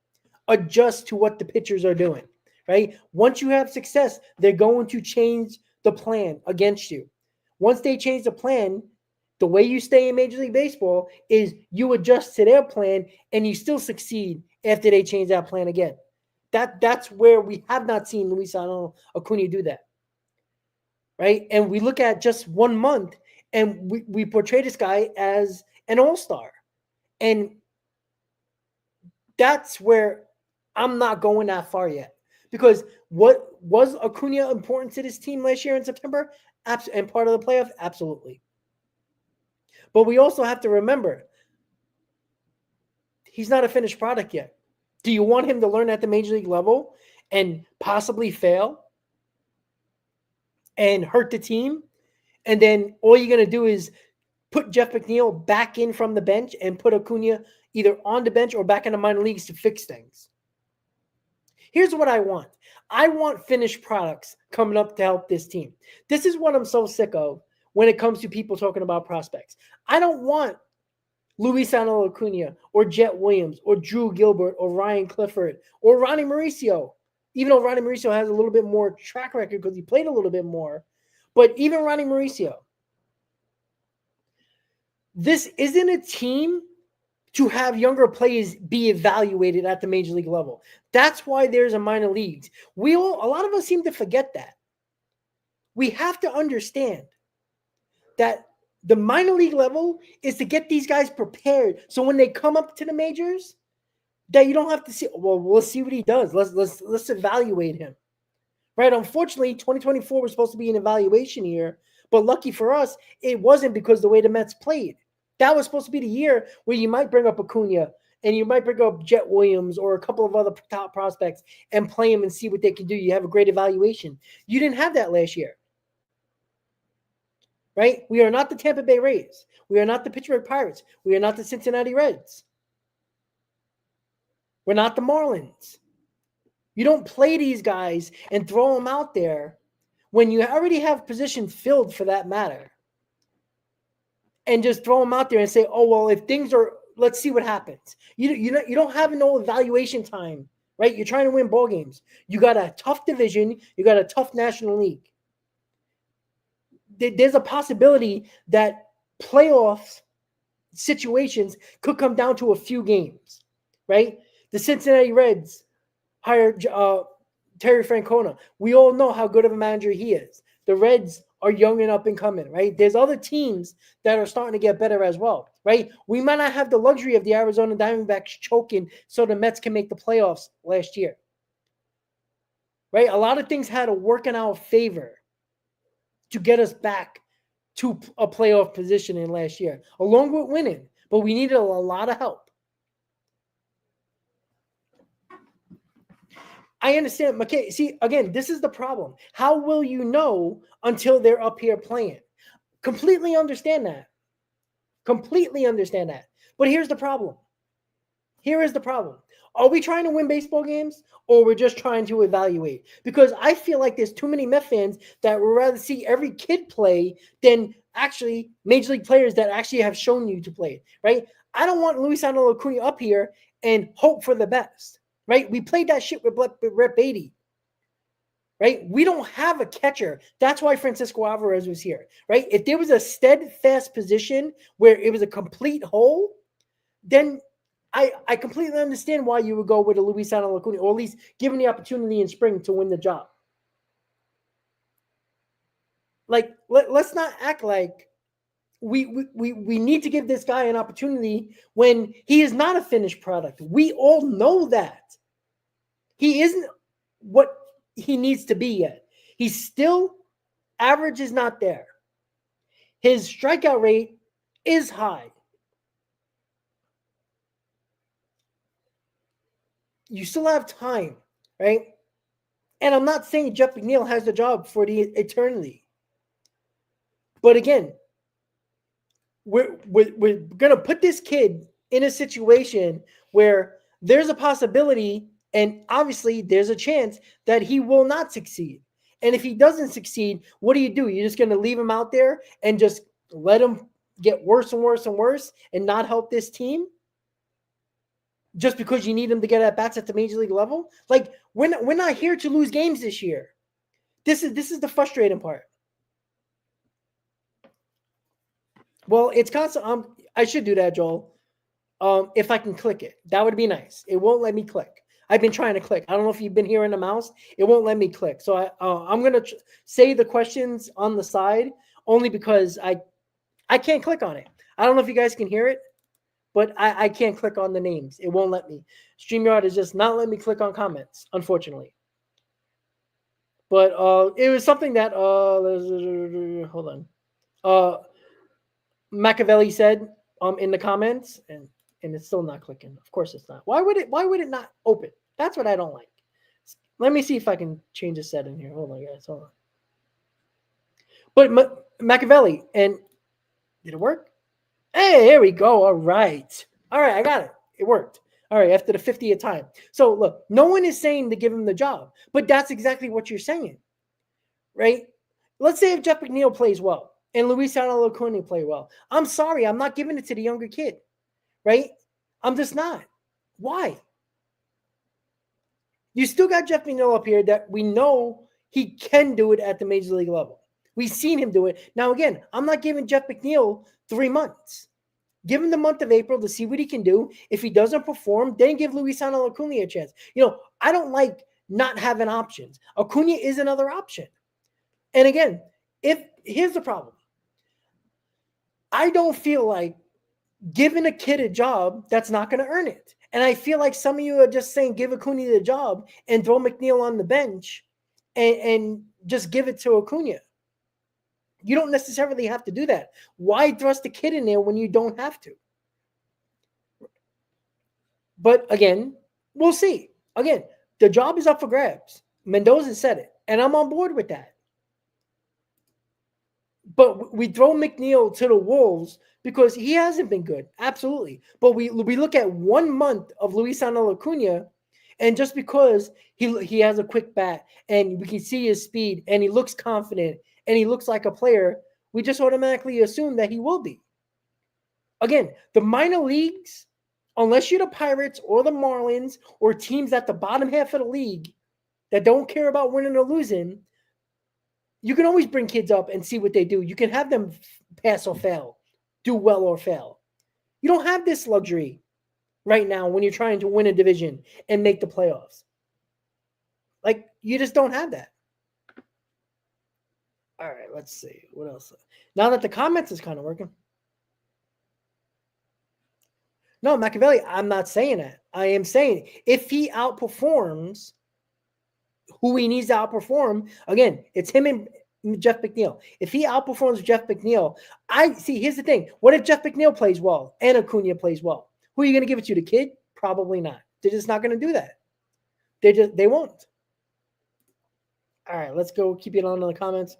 adjust to what the pitchers are doing, right? Once you have success, they're going to change the plan against you. Once they change the plan, the way you stay in Major League Baseball is you adjust to their plan and you still succeed after they change that plan again. That's where we have not seen Luis Acuna do that, right? And we look at just 1 month and we portray this guy as an all-star. And that's where I'm not going that far yet. Because what was Acuna important to this team last year in September? And part of the playoff? Absolutely. But we also have to remember, he's not a finished product yet. Do you want him to learn at the major league level and possibly fail and hurt the team? And then all you're going to do is put Jeff McNeil back in from the bench and put Acuna either on the bench or back in the minor leagues to fix things. Here's what I want. I want finished products coming up to help this team. This is what I'm so sick of when it comes to people talking about prospects. I don't want Luis Acuna or Jet Williams or Drew Gilbert or Ryan Clifford or Ronnie Mauricio, even though Ronnie Mauricio has a little bit more track record because he played a little bit more. But even Ronnie Mauricio, this isn't a team to have younger players be evaluated at the major league level. That's why there's a minor leagues. A lot of us seem to forget that. We have to understand that the minor league level is to get these guys prepared. So when they come up to the majors, that you don't have to see, well, we'll see what he does. Let's evaluate him. Right? Unfortunately, 2024 was supposed to be an evaluation year, but lucky for us, it wasn't because the way the Mets played. That was supposed to be the year where you might bring up Acuna and you might bring up Jet Williams or a couple of other top prospects and play them and see what they can do. You have a great evaluation. You didn't have that last year. Right? We are not the Tampa Bay Rays. We are not the Pittsburgh Pirates. We are not the Cincinnati Reds. We're not the Marlins. You don't play these guys and throw them out there when you already have positions filled for that matter. And just throw them out there and say, oh, well, if things are, let's see what happens. You don't have no evaluation time, right? You're trying to win ball games. You got a tough division. You got a tough National League. There's a possibility that playoff situations could come down to a few games, right? The Cincinnati Reds hired Terry Francona. We all know how good of a manager he is. The Reds are young and up and coming, right? There's other teams that are starting to get better as well, right? We might not have the luxury of the Arizona Diamondbacks choking so the Mets can make the playoffs last year, right? A lot of things had to work in our favor to get us back to a playoff position in last year, along with winning, but we needed a lot of help. I understand. McKay, see, again, this is the problem. How will you know until they're up here playing? Completely understand that. Completely understand that. But here's the problem. Here is the problem. Are we trying to win baseball games or we're just trying to evaluate? Because I feel like there's too many Met fans that would rather see every kid play than actually major league players that actually have shown you to play, right? I don't want Luis Acuna up here and hope for the best. right? We played that shit with Brett Beatty, right? We don't have a catcher. That's why Francisco Alvarez was here, right? If there was a steadfast position where it was a complete hole, then I completely understand why you would go with a Luisano Acuna, or at least give him the opportunity in spring to win the job. Like, let's not act like we need to give this guy an opportunity when he is not a finished product. We all know that. He isn't what he needs to be yet. He's still, average is not there. His strikeout rate is high. You still have time, right? And I'm not saying Jeff McNeil has the job for the eternity. But again, we're going to put this kid in a situation where there's a possibility, and obviously there's a chance that he will not succeed. And if he doesn't succeed, what do? You're just going to leave him out there and just let him get worse and worse and worse and not help this team just because you need him to get at bats at the major league level? Like, we're not here to lose games this year. This is the frustrating part. Well, it's constant. I should do that, Joel. If I can click it, that would be nice. It won't let me click. I've been trying to click. I don't know if you've been hearing the mouse. It won't let me click. So I'm gonna say the questions on the side only because I can't click on it. I don't know if you guys can hear it, but I can't click on the names. It won't let me. StreamYard is just not letting me click on comments, unfortunately. But it was something that hold on. Machiavelli said in the comments, and it's still not clicking. Of course it's not. Why would it not open? That's what I don't like. Let me see if I can change the setting here. Hold on, guys. Hold on. But Machiavelli, and did it work? Hey, here we go. All right, I got it. It worked. All right, after the 50th time. So look, no one is saying to give him the job, but that's exactly what you're saying, right? Let's say if Jeff McNeil plays well and Luisano Acuna play well. I'm sorry, I'm not giving it to the younger kid, right? I'm just not. Why? You still got Jeff McNeil up here that we know he can do it at the major league level. We've seen him do it. Now, again, I'm not giving Jeff McNeil 3 months. Give him the month of April to see what he can do. If he doesn't perform, then give Luisano Acuna a chance. I don't like not having options. Acuna is another option. And again, here's the problem. I don't feel like giving a kid a job that's not going to earn it. And I feel like some of you are just saying give Acuna the job and throw McNeil on the bench and just give it to Acuna. You don't necessarily have to do that. Why thrust the kid in there when you don't have to? But again, we'll see. Again, the job is up for grabs. Mendoza said it, and I'm on board with that. But we throw McNeil to the wolves because he hasn't been good. Absolutely. But we look at 1 month of Luisano Acuna, and just because he has a quick bat and we can see his speed and he looks confident and he looks like a player, we just automatically assume that he will be. Again, the minor leagues, unless you're the Pirates or the Marlins or teams at the bottom half of the league that don't care about winning or losing, you can always bring kids up and see what they do. You can have them pass or fail, do well or fail. You don't have this luxury right now when you're trying to win a division and make the playoffs. Like, you just don't have that. All right, let's see. What else? Now that the comments is kind of working. No, Machiavelli, I'm not saying that. I am saying if he outperforms who he needs to outperform, again, it's him and Jeff McNeil. If he outperforms Jeff McNeil, here's the thing. What if Jeff McNeil plays well and Acuna plays well? Who are you going to give it to? The kid? Probably not. They're just not going to do that. They won't. All right, let's go keep it on in the comments.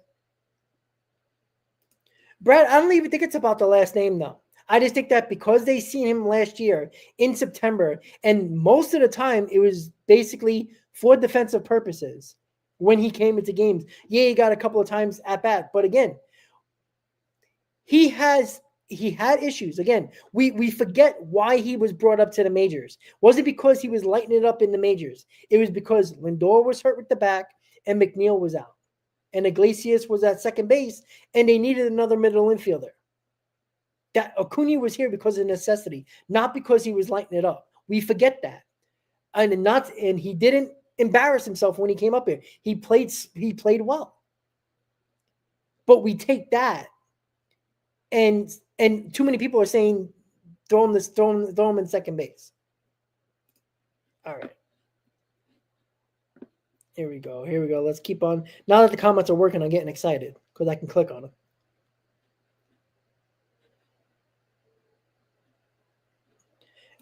Brad, I don't even think it's about the last name, though. I just think that because they seen him last year in September, and most of the time it was basically for defensive purposes when he came into games. Yeah, he got a couple of times at bat, but again, he has he had issues. Again, we forget why he was brought up to the majors. Wasn't because he was lighting it up in the majors. It was because Lindor was hurt with the back and McNeil was out. And Iglesias was at second base, and they needed another middle infielder. That Acuna was here because of necessity, not because he was lighting it up. We forget that. And he didn't embarrass himself when he came up here. He played well. But we take that, and too many people are saying throw him in second base. All right. Here we go. Let's keep on. Now that the comments are working, I'm getting excited because I can click on them.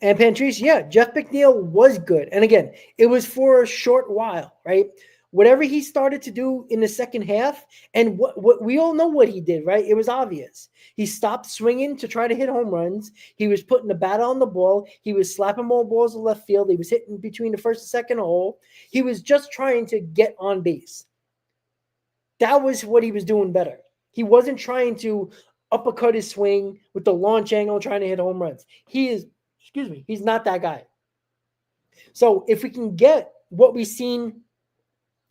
And Pantrice, yeah, Jeff McNeil was good. And again, it was for a short while, right? Whatever he started to do in the second half, and what we all know what he did, right? It was obvious. He stopped swinging to try to hit home runs. He was putting the bat on the ball. He was slapping more balls to left field. He was hitting between the first and second hole. He was just trying to get on base. That was what he was doing better. He wasn't trying to uppercut his swing with the launch angle, trying to hit home runs. He's not that guy. So if we can get what we've seen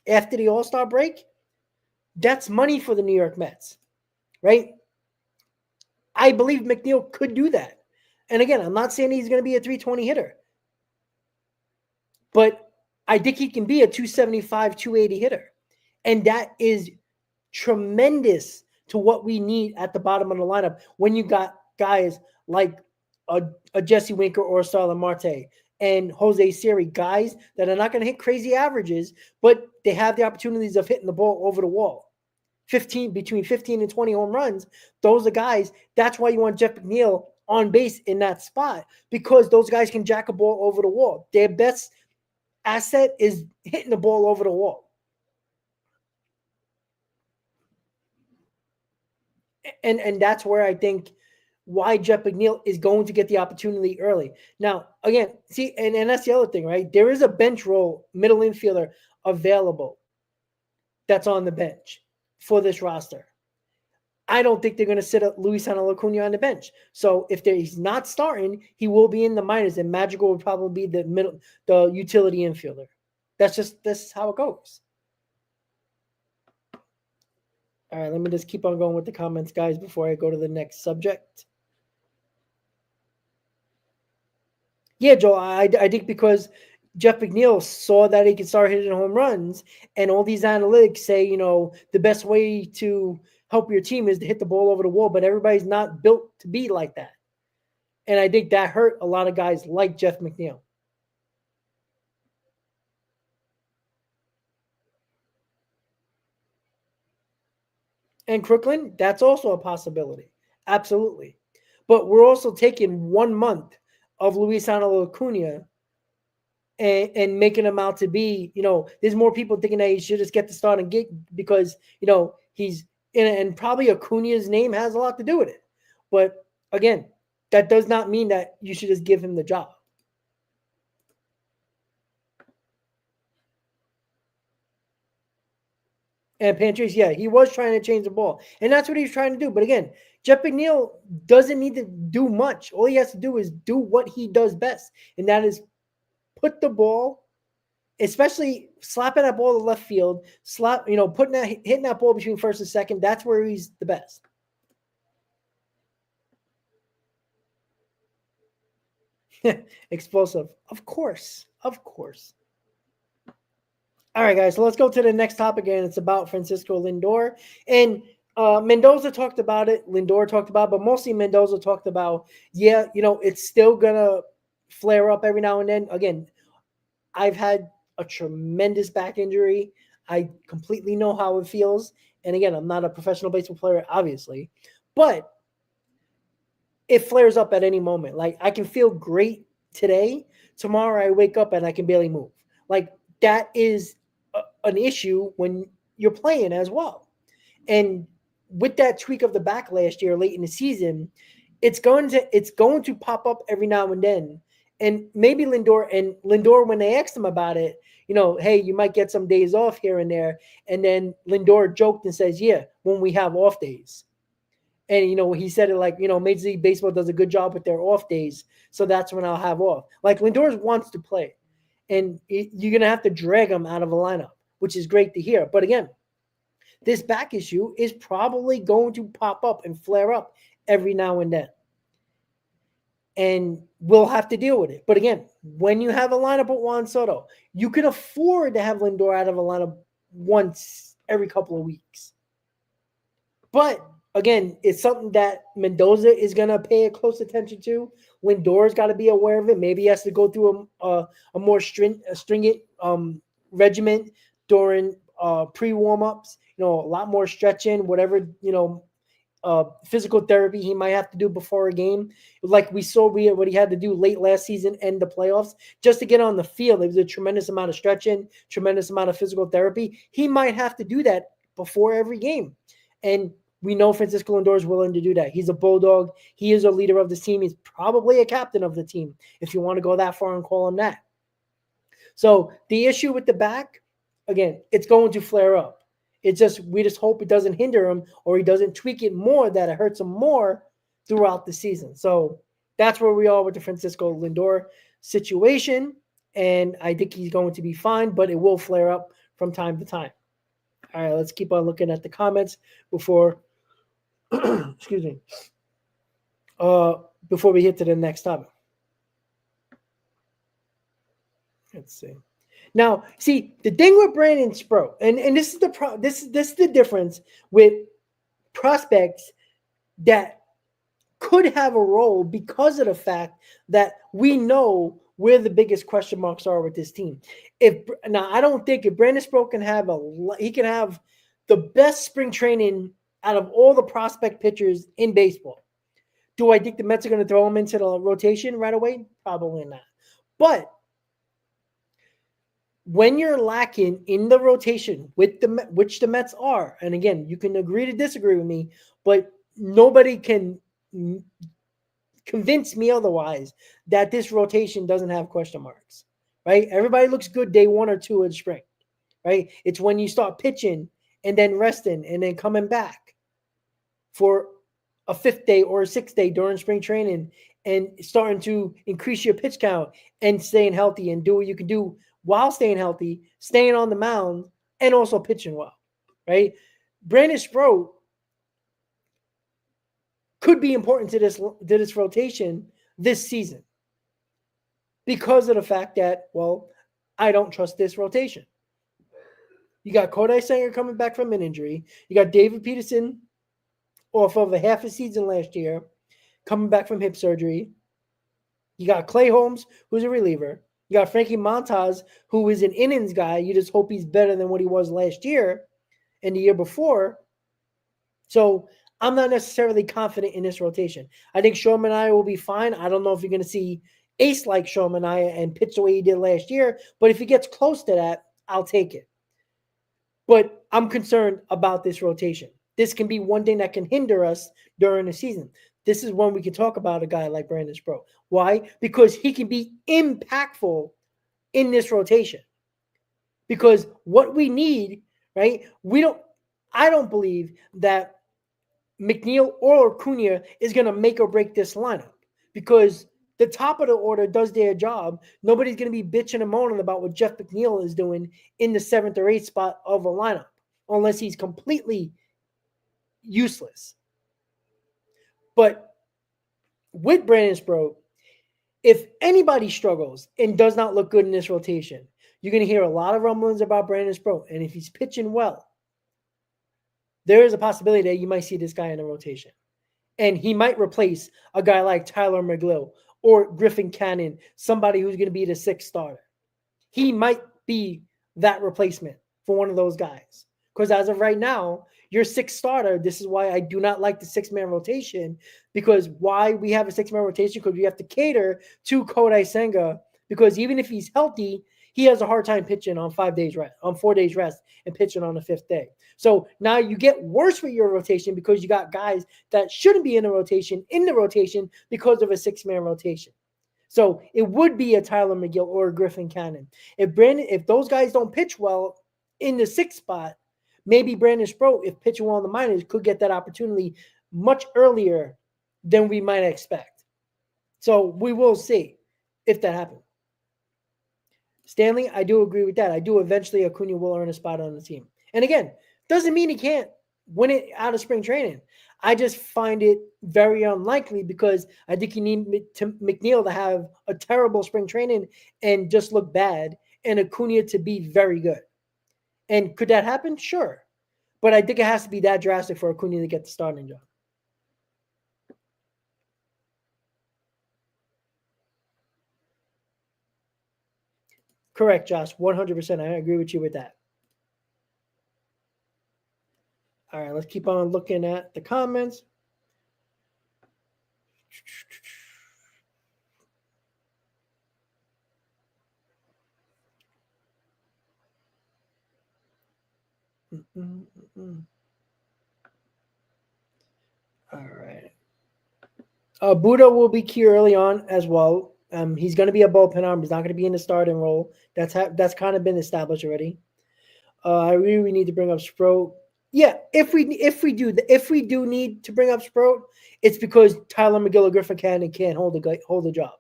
after the All-Star break, that's money for the New York Mets, right? I believe McNeil could do that. And again, I'm not saying he's going to be a 320 hitter, but I think he can be a 275, 280 hitter. And that is tremendous to what we need at the bottom of the lineup when you got guys like a Jesse Winker or a Starlin Marte and Jose Siri, guys that are not going to hit crazy averages, but they have the opportunities of hitting the ball over the wall. Between 15 and 20 home runs, those are guys. That's why you want Jeff McNeil on base in that spot, because those guys can jack a ball over the wall. Their best asset is hitting the ball over the wall. And that's where I think why Jeff McNeil is going to get the opportunity early. Now, again, see, and that's the other thing, right? There is a bench role middle infielder available that's on the bench for this roster. I don't think they're going to sit up Luisano Acuna on the bench. So if he's not starting, he will be in the minors, and Madrigal will probably be the utility infielder. That's how it goes. All right, let me just keep on going with the comments, guys, before I go to the next subject. Yeah, Joel, I think because Jeff McNeil saw that he could start hitting home runs, and all these analytics say, the best way to help your team is to hit the ball over the wall, but everybody's not built to be like that. And I think that hurt a lot of guys like Jeff McNeil. And Crooklyn, that's also a possibility. Absolutely. But we're also taking 1 month of Luisano Acuna and making him out to be, there's more people thinking that he should just get the starting gig because, he's in it, and probably Acuna's name has a lot to do with it. But again, that does not mean that you should just give him the job. And Pantrice, yeah, he was trying to change the ball. And that's what he's trying to do. But again, Jeff McNeil doesn't need to do much. All he has to do is do what he does best. And that is put the ball, especially slapping that ball to left field, hitting that ball between first and second. That's where he's the best. Explosive. Of course. All right, guys, so let's go to the next topic, and it's about Francisco Lindor. And Mendoza talked about it, Lindor talked about it, but mostly Mendoza talked about, it's still going to flare up every now and then. Again, I've had a tremendous back injury. I completely know how it feels. And again, I'm not a professional baseball player, obviously, but it flares up at any moment. Like, I can feel great today. Tomorrow I wake up and I can barely move. Like, that is an issue when you're playing as well. And with that tweak of the back last year, late in the season, it's going to pop up every now and then. And maybe Lindor, when they asked him about it, hey, you might get some days off here and there. And then Lindor joked and says, yeah, when we have off days. And, he said it like, Major League Baseball does a good job with their off days. So that's when I'll have off. Like Lindor wants to play. And you're going to have to drag him out of a lineup, which is great to hear. But again, this back issue is probably going to pop up and flare up every now and then. And we'll have to deal with it. But again, when you have a lineup with Juan Soto, you can afford to have Lindor out of a lineup once every couple of weeks. But again, it's something that Mendoza is going to pay a close attention to. Lindor's got to be aware of it. Maybe he has to go through a more stringent regimen during pre-warm-ups. A lot more stretching, whatever, physical therapy he might have to do before a game. Like we saw what he had to do late last season and the playoffs just to get on the field. It was a tremendous amount of stretching, tremendous amount of physical therapy. He might have to do that before every game. And we know Francisco Lindor is willing to do that. He's a bulldog. He is a leader of the team. He's probably a captain of the team, if you want to go that far and call him that. So the issue with the back, again, it's going to flare up. We just hope it doesn't hinder him or he doesn't tweak it more that it hurts him more throughout the season. So that's where we are with the Francisco Lindor situation. And I think he's going to be fine, but it will flare up from time to time. All right, let's keep on looking at the comments before excuse me. Before we hit to the next topic. Let's see. Now, see, the thing with Brandon Sproat, and this is the difference with prospects that could have a role because of the fact that we know where the biggest question marks are with this team. I don't think if Brandon Sproat can have the best spring training out of all the prospect pitchers in baseball. Do I think the Mets are going to throw him into the rotation right away? Probably not. But when you're lacking in the rotation which the Mets are, and again, you can agree to disagree with me, but nobody can convince me otherwise that this rotation doesn't have question marks, right? Everybody looks good day 1 or 2 of spring, right? It's when you start pitching and then resting and then coming back for a 5th day or a 6th day during spring training and starting to increase your pitch count and staying healthy and do what you can do while staying healthy, staying on the mound, and also pitching well, right? Brandon Sproat could be important to this rotation this season because of the fact that, well, I don't trust this rotation. You got Kodai Senga coming back from an injury. You got David Peterson off of a half a season last year, coming back from hip surgery. You got Clay Holmes, who's a reliever. You got Frankie Montas, who is an innings guy. You just hope he's better than what he was last year and the year before. So I'm not necessarily confident in this rotation. I think Sean Manaea will be fine. I don't know if you're going to see ace like Sean Manaea and pitch the way he did last year. But if he gets close to that, I'll take it. But I'm concerned about this rotation. This can be one thing that can hinder us during the season. This is when we can talk about a guy like Brandon Sproat. Why? Because he can be impactful in this rotation. Because what we need, right? I don't believe that McNeil or Acuna is going to make or break this lineup because the top of the order does their job. Nobody's going to be bitching and moaning about what Jeff McNeil is doing in the 7th or 8th spot of a lineup unless he's completely useless. But with Brandon Sproat, if anybody struggles and does not look good in this rotation, you're going to hear a lot of rumblings about Brandon Sproat. And if he's pitching well, there is a possibility that you might see this guy in the rotation. And he might replace a guy like Tyler McGill or Griffin Cannon, somebody who's going to be the 6th starter. He might be that replacement for one of those guys. Because as of right now, your 6th starter, this is why I do not like the 6-man rotation, because why we have a 6-man rotation, because we have to cater to Kodai Senga, because even if he's healthy, he has a hard time pitching on 4 days rest and pitching on the 5th day. So now you get worse with your rotation because you got guys that shouldn't be in the rotation because of a 6-man rotation. So it would be a Tyler McGill or a Griffin Cannon. If those guys don't pitch well in the 6th spot, maybe Brandon Sproat, if pitching well in the minors, could get that opportunity much earlier than we might expect. So we will see if that happens. Stanley, I do agree with that. I do eventually Acuna will earn a spot on the team. And again, doesn't mean he can't win it out of spring training. I just find it very unlikely because I think you need McNeil to have a terrible spring training and just look bad, and Acuna to be very good. And could that happen? Sure. But I think it has to be that drastic for Acuna to get the starting job. Correct, Josh. 100%. I agree with you with that. All right, let's keep on looking at the comments. All right. Buddha will be key early on as well. He's going to be a bullpen arm. He's not going to be in the starting role. That's kind of been established already. I really need to bring up Sproat. Yeah, if we do need to bring up Sproat, it's because Tyler McGill or Griffin Cannon can't hold a job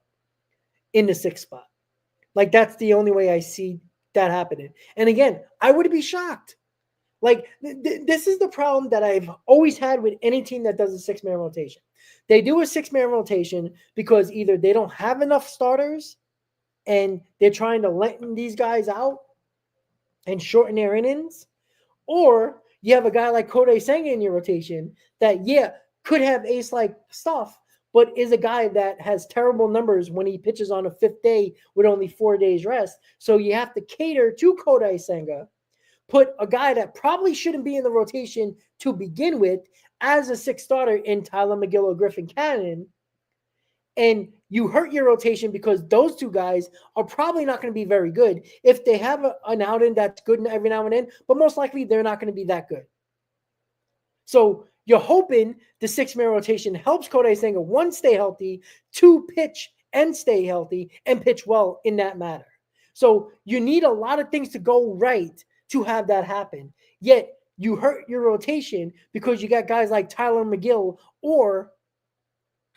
in the sixth spot. Like that's the only way I see that happening. And again, I would be shocked. Like this is the problem that I've always had with any team that does a 6-man rotation. They do a 6-man rotation because either they don't have enough starters and they're trying to lengthen these guys out and shorten their innings, or you have a guy like Kodai Senga in your rotation that, could have ace-like stuff, but is a guy that has terrible numbers when he pitches on a 5th day with only 4 days rest. So you have to cater to Kodai Senga, put a guy that probably shouldn't be in the rotation to begin with as a 6th starter in Tyler McGill or Griffin Cannon, and you hurt your rotation because those two guys are probably not going to be very good. If they have an outing that's good every now and then, but most likely they're not going to be that good. So you're hoping the 6-man rotation helps Kodai Senga, 1, stay healthy, 2, pitch and stay healthy and pitch well in that matter. So you need a lot of things to go right to have that happen. Yet you hurt your rotation because you got guys like Tyler McGill or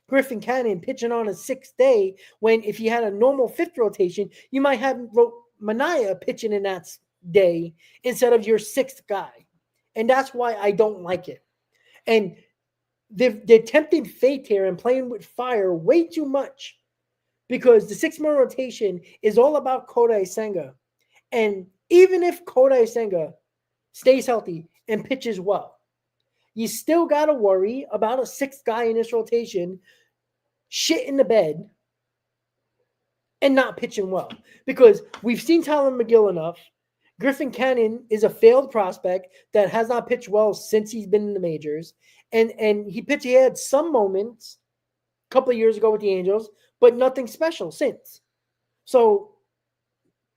Griffin Cannon pitching on a 6th day, when if you had a normal 5th rotation, you might have Mania pitching in that day instead of your 6th guy. And that's why I don't like it. And they're tempting fate here and playing with fire way too much because the 6-man rotation is all about Kodai Senga. And even if Kodai Senga stays healthy and pitches well, you still got to worry about a 6th guy in this rotation shit in the bed and not pitching well, because we've seen Tyler McGill enough. Griffin Cannon is a failed prospect that has not pitched well since he's been in the majors, and he had some moments a couple of years ago with the Angels, but nothing special since. So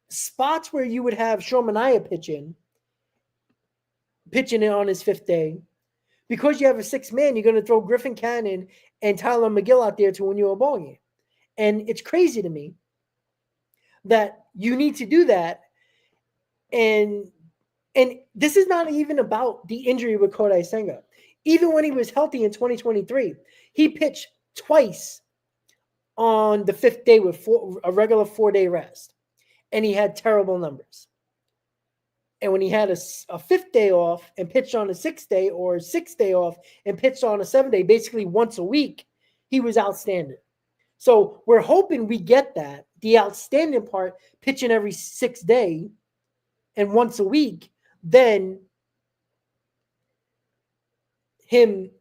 spots where you would have Sean Mania pitching it on his 5th day, because you have a 6th man, you're going to throw Griffin Cannon and Tyler McGill out there to win you a ball game. And it's crazy to me that you need to do that. And this is not even about the injury with Kodai Senga. Even when he was healthy in 2023, he pitched twice on the 5th day with a regular 4-day rest. And he had terrible numbers. And when he had a 5th day off and pitched on a 6th day, or a 6th day off and pitched on a 7th day, basically once a week, he was outstanding. So we're hoping we get that, the outstanding part, pitching every 6th day and once a week, then him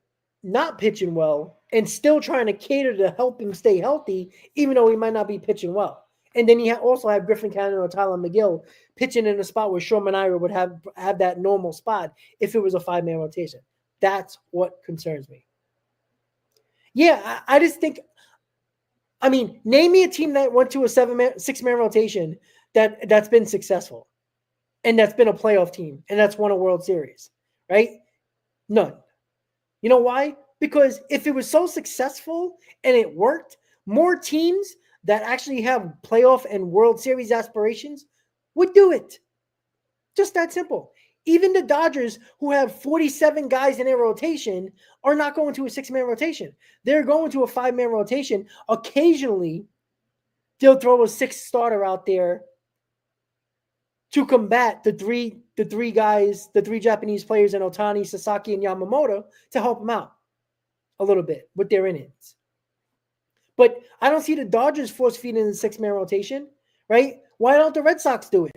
not pitching well and still trying to cater to help him stay healthy, even though he might not be pitching well. And then you also have Griffin Cannon or Tyler McGill pitching in a spot where Sean Mania would have that normal spot if it was a 5-man rotation. That's what concerns me. Yeah, I just think, name me a team that went to a 6-man rotation that's been successful and that's been a playoff team and that's won a World Series, right? None. You know why? Because if it was so successful and it worked, more teams that actually have playoff and World Series aspirations would do it. Just that simple. Even the Dodgers, who have 47 guys in their rotation, are not going to a 6-man rotation. They're going to a 5-man rotation. Occasionally, they'll throw a 6th starter out there to combat the three guys, the 3 Japanese players in Otani, Sasaki, and Yamamoto to help them out a little bit with their innings. But I don't see the Dodgers force feeding the 6-man rotation, right? Why don't the Red Sox do it?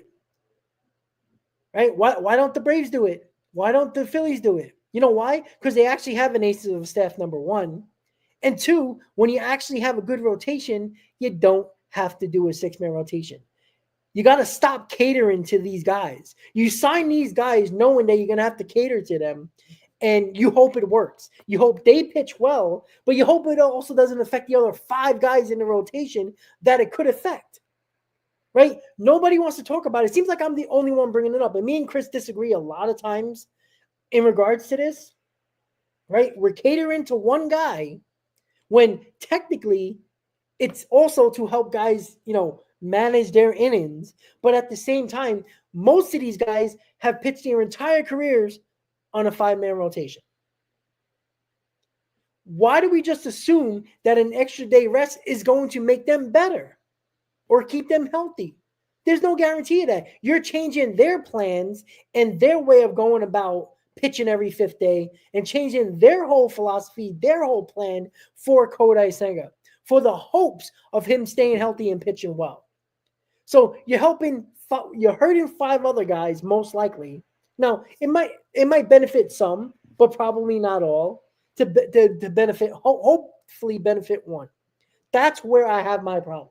Right? Why don't the Braves do it? Why don't the Phillies do it? You know why? Because they actually have an ace of staff, number one. And two, when you actually have a good rotation, you don't have to do a 6-man rotation. You got to stop catering to these guys. You sign these guys knowing that you're going to have to cater to them, and you hope it works. You hope they pitch well, but you hope it also doesn't affect the other 5 guys in the rotation that it could affect. Right? Nobody wants to talk about it. It seems like I'm the only one bringing it up. And me and Chris disagree a lot of times in regards to this. Right? We're catering to one guy when technically it's also to help guys, manage their innings. But at the same time, most of these guys have pitched their entire careers on a 5-man rotation. Why do we just assume that an extra day rest is going to make them better or keep them healthy? There's no guarantee of that. You're changing their plans and their way of going about pitching every 5th day and changing their whole philosophy, their whole plan for Kodai Senga, for the hopes of him staying healthy and pitching well. So you're hurting 5 other guys, most likely. Now, it might benefit some, but probably not all, to benefit, hopefully benefit one. That's where I have my problem.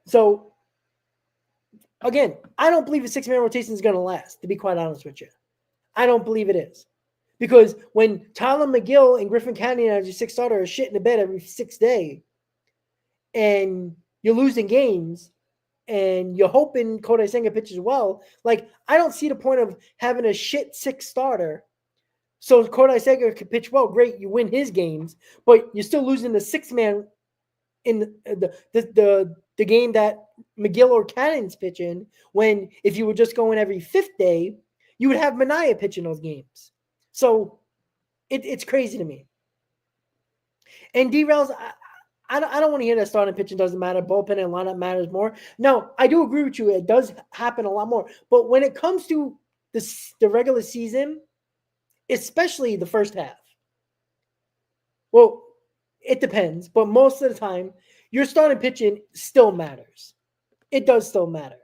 So, again, I don't believe a 6-man rotation is going to last, to be quite honest with you. I don't believe it is. Because when Tyler McGill and Griffin Canyon as your 6th starter are shit in the bed every 6th day, and you're losing games, and you're hoping Kodai Senga pitches well, like, I don't see the point of having a shit 6th starter. So Kodai Senga can pitch well, great, you win his games, but you're still losing the 6-man in the game that McGill or Cannon's pitching, when if you were just going every 5th day, you would have Manaea pitching those games. So it's crazy to me. And derails, I don't want to hear that starting pitching doesn't matter. Bullpen and lineup matters more. No, I do agree with you. It does happen a lot more. But when it comes to the regular season, especially the first half, well, it depends. But most of the time, your starting pitching still matters. It does still matter.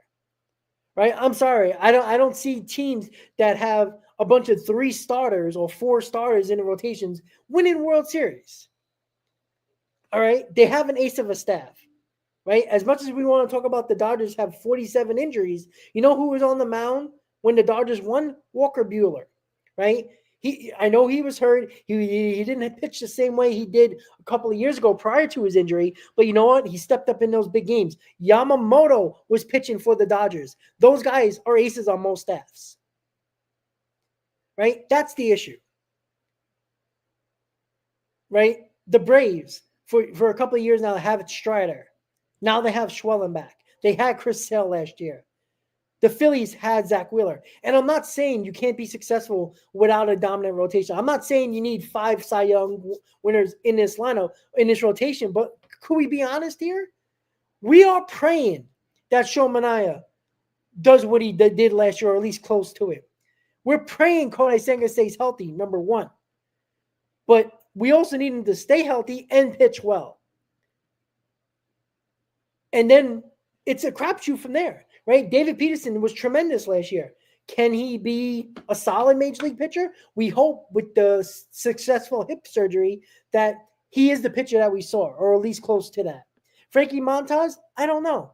Right? I'm sorry. I don't see teams that have a bunch of 3 starters or 4 starters in the rotations winning World Series. All right? They have an ace of a staff. Right? As much as we want to talk about the Dodgers have 47 injuries, you know who was on the mound when the Dodgers won? Walker Buehler. Right? I know he was hurt. He didn't pitch the same way he did a couple of years ago prior to his injury. But you know what? He stepped up in those big games. Yamamoto was pitching for the Dodgers. Those guys are aces on most staffs. Right? That's the issue. Right? The Braves, for a couple of years now, have Strider. Now they have Schwellenbach. They had Chris Sale last year. The Phillies had Zach Wheeler. And I'm not saying you can't be successful without a dominant rotation. I'm not saying you need 5 Cy Young winners in this lineup, in this rotation. But could we be honest here? We are praying that Sean Manaea does what he did last year, or at least close to it. We're praying Kodai Senga stays healthy, number one. But we also need him to stay healthy and pitch well. And then it's a crapshoot from there. Right? David Peterson was tremendous last year. Can he be a solid major league pitcher? We hope with the successful hip surgery that he is the pitcher that we saw, or at least close to that. Frankie Montas, I don't know.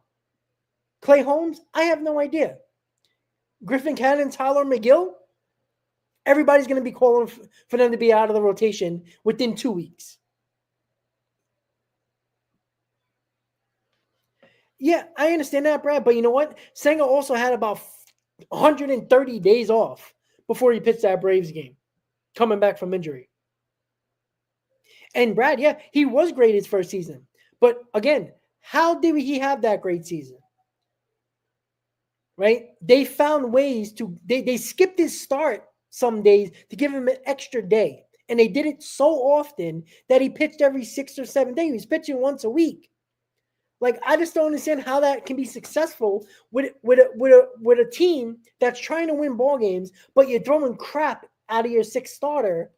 Clay Holmes, I have no idea. Griffin Cannon, Tyler McGill, everybody's going to be calling for them to be out of the rotation within 2 weeks. Yeah, I understand that, Brad. But you know what? Senga also had about 130 days off before he pitched that Braves game, coming back from injury. And Brad, yeah, he was great his first season. But again, how did he have that great season? right? They found ways to they skipped his start some days to give him an extra day. And they did it so often that he pitched every 6 or 7 days. He was pitching once a week. Like, I just don't understand how that can be successful with a team that's trying to win ball games, but you're throwing crap out of your sixth starter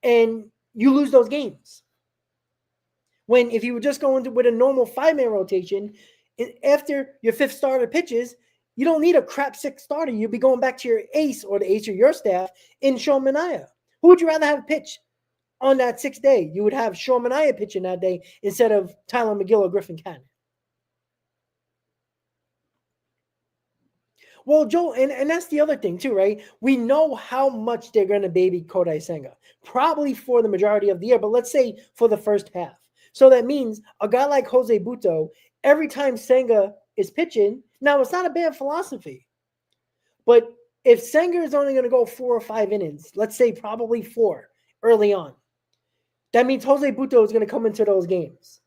and you lose those games. When if you were just going with a normal 5-man rotation, after your fifth starter pitches, you don't need a crap sixth starter. You'll be going back to your ace or the ace of your staff in Sean Manaea. Who would you rather have pitch on that 6th day? You would have Sean Manaea pitching that day instead of Tyler McGill or Griffin Cannon. Well, Joe, and that's the other thing too, right? We know how much they're going to baby Kodai Senga, probably for the majority of the year, but let's say for the first half. So that means a guy like Jose Butto, every time Senga is pitching, now it's not a bad philosophy, but if Senga is only going to go 4 or 5 innings, let's say probably 4 early on, that means Jose Butto is going to come into those games.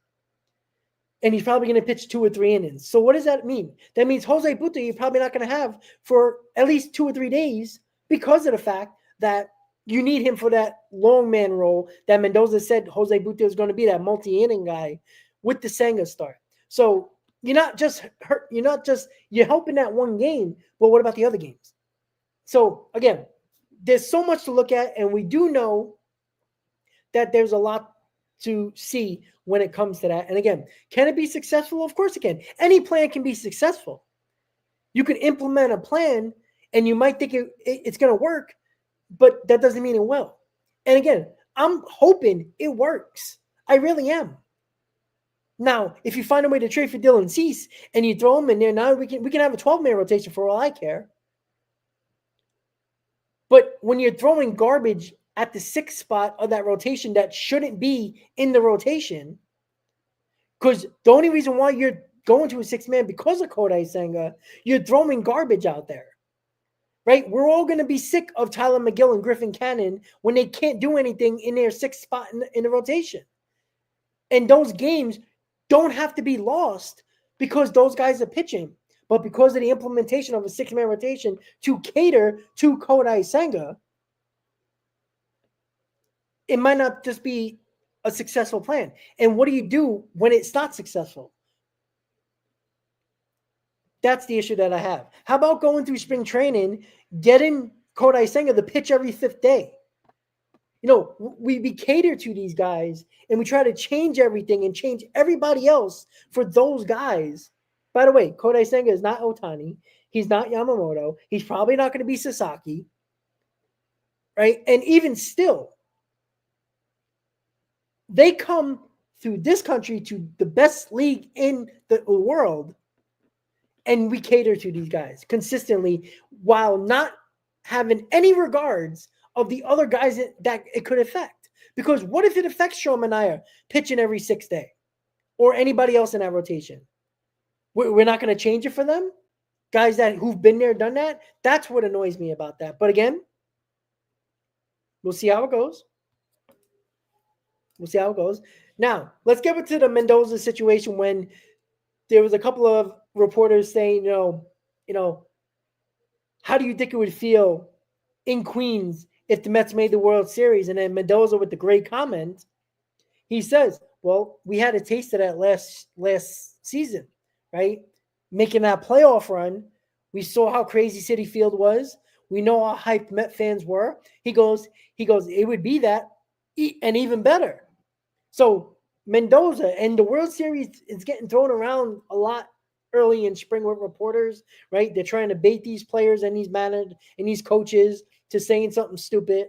And he's probably going to pitch 2 or 3 innings. So what does that mean? That means Jose Butto you're probably not going to have for at least 2 or 3 days because of the fact that you need him for that long man role that Mendoza said Jose Butto is going to be, that multi-inning guy with the Senga start. So you're helping that one game, but what about the other games? So again, there's so much to look at, and we do know that there's a lot to see when it comes to that. And again, can it be successful? Of course it can. Any plan can be successful. You can implement a plan and you might think it's going to work, but that doesn't mean it will. And again, I'm hoping it works. I really am. Now, if you find a way to trade for Dylan Cease and you throw him in there, now we can have a 12-man rotation for all I care. But when you're throwing garbage at the 6th spot of that rotation that shouldn't be in the rotation, because the only reason why you're going to a 6-man because of Kodai Senga, you're throwing garbage out there, right? We're all going to be sick of Tyler McGill and Griffin Cannon when they can't do anything in their 6th spot in the rotation. And those games don't have to be lost because those guys are pitching, but because of the implementation of a 6-man rotation to cater to Kodai Senga, it might not just be a successful plan. And what do you do when it's not successful? That's the issue that I have. How about going through spring training, getting Kodai Senga to pitch every 5th day? We cater to these guys and we try to change everything and change everybody else for those guys. By the way, Kodai Senga is not Ohtani. He's not Yamamoto. He's probably not going to be Sasaki. Right? And even still, they come through this country to the best league in the world, and we cater to these guys consistently while not having any regards of the other guys that it could affect. Because what if it affects Sean Manaea pitching every 6th day or anybody else in that rotation? We're not going to change it for them? Guys who've been there, done that? That's what annoys me about that. But again, we'll see how it goes. We'll see how it goes. Now, let's get into the Mendoza situation when there was a couple of reporters saying, how do you think it would feel in Queens if the Mets made the World Series? And then Mendoza with the great comment, he says, well, we had a taste of that last season, right? Making that playoff run. We saw how crazy Citi Field was. We know how hyped Met fans were. He goes, it would be that and even better. So Mendoza and the World Series is getting thrown around a lot early in spring with reporters, right? They're trying to bait these players and these managers and these coaches to saying something stupid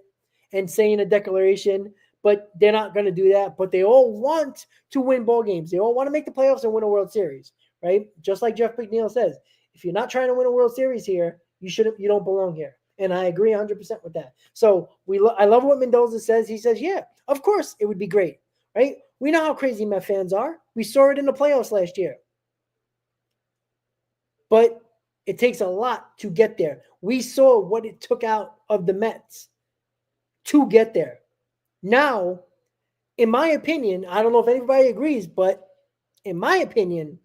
and saying a declaration, but they're not going to do that. But they all want to win ball games. They all want to make the playoffs and win a World Series, right? Just like Jeff McNeil says, if you're not trying to win a World Series here, you don't belong here. And I agree 100% with that. So I love what Mendoza says. He says, yeah, of course it would be great, right? We know how crazy Met fans are. We saw it in the playoffs last year. But it takes a lot to get there. We saw what it took out of the Mets to get there. Now, in my opinion, I don't know if anybody agrees, but in my opinion,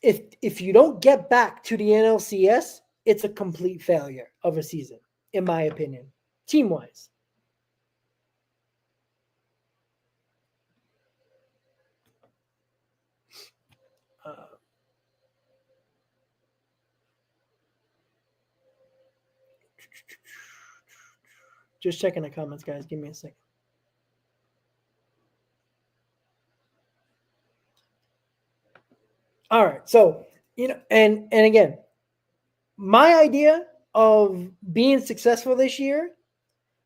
if you don't get back to the NLCS, it's a complete failure of a season, in my opinion, team-wise. Just checking the comments, guys. Give me a second. All right. So, and again, my idea of being successful this year,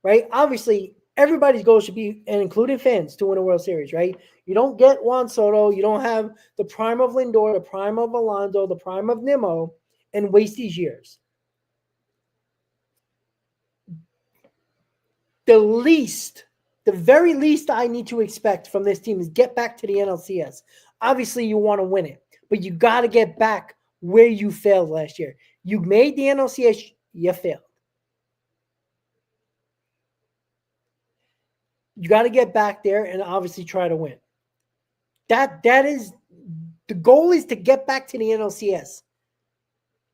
right? Obviously, everybody's goal should be, and including fans, to win a World Series, right? You don't get Juan Soto, you don't have the prime of Lindor, the prime of Alonso, the prime of Nimmo, and waste these years. The very least I need to expect from this team is get back to the NLCS. Obviously, you want to win it, but you got to get back where you failed last year. You made the NLCS, you failed. You got to get back there and obviously try to win. That is the goal, is to get back to the NLCS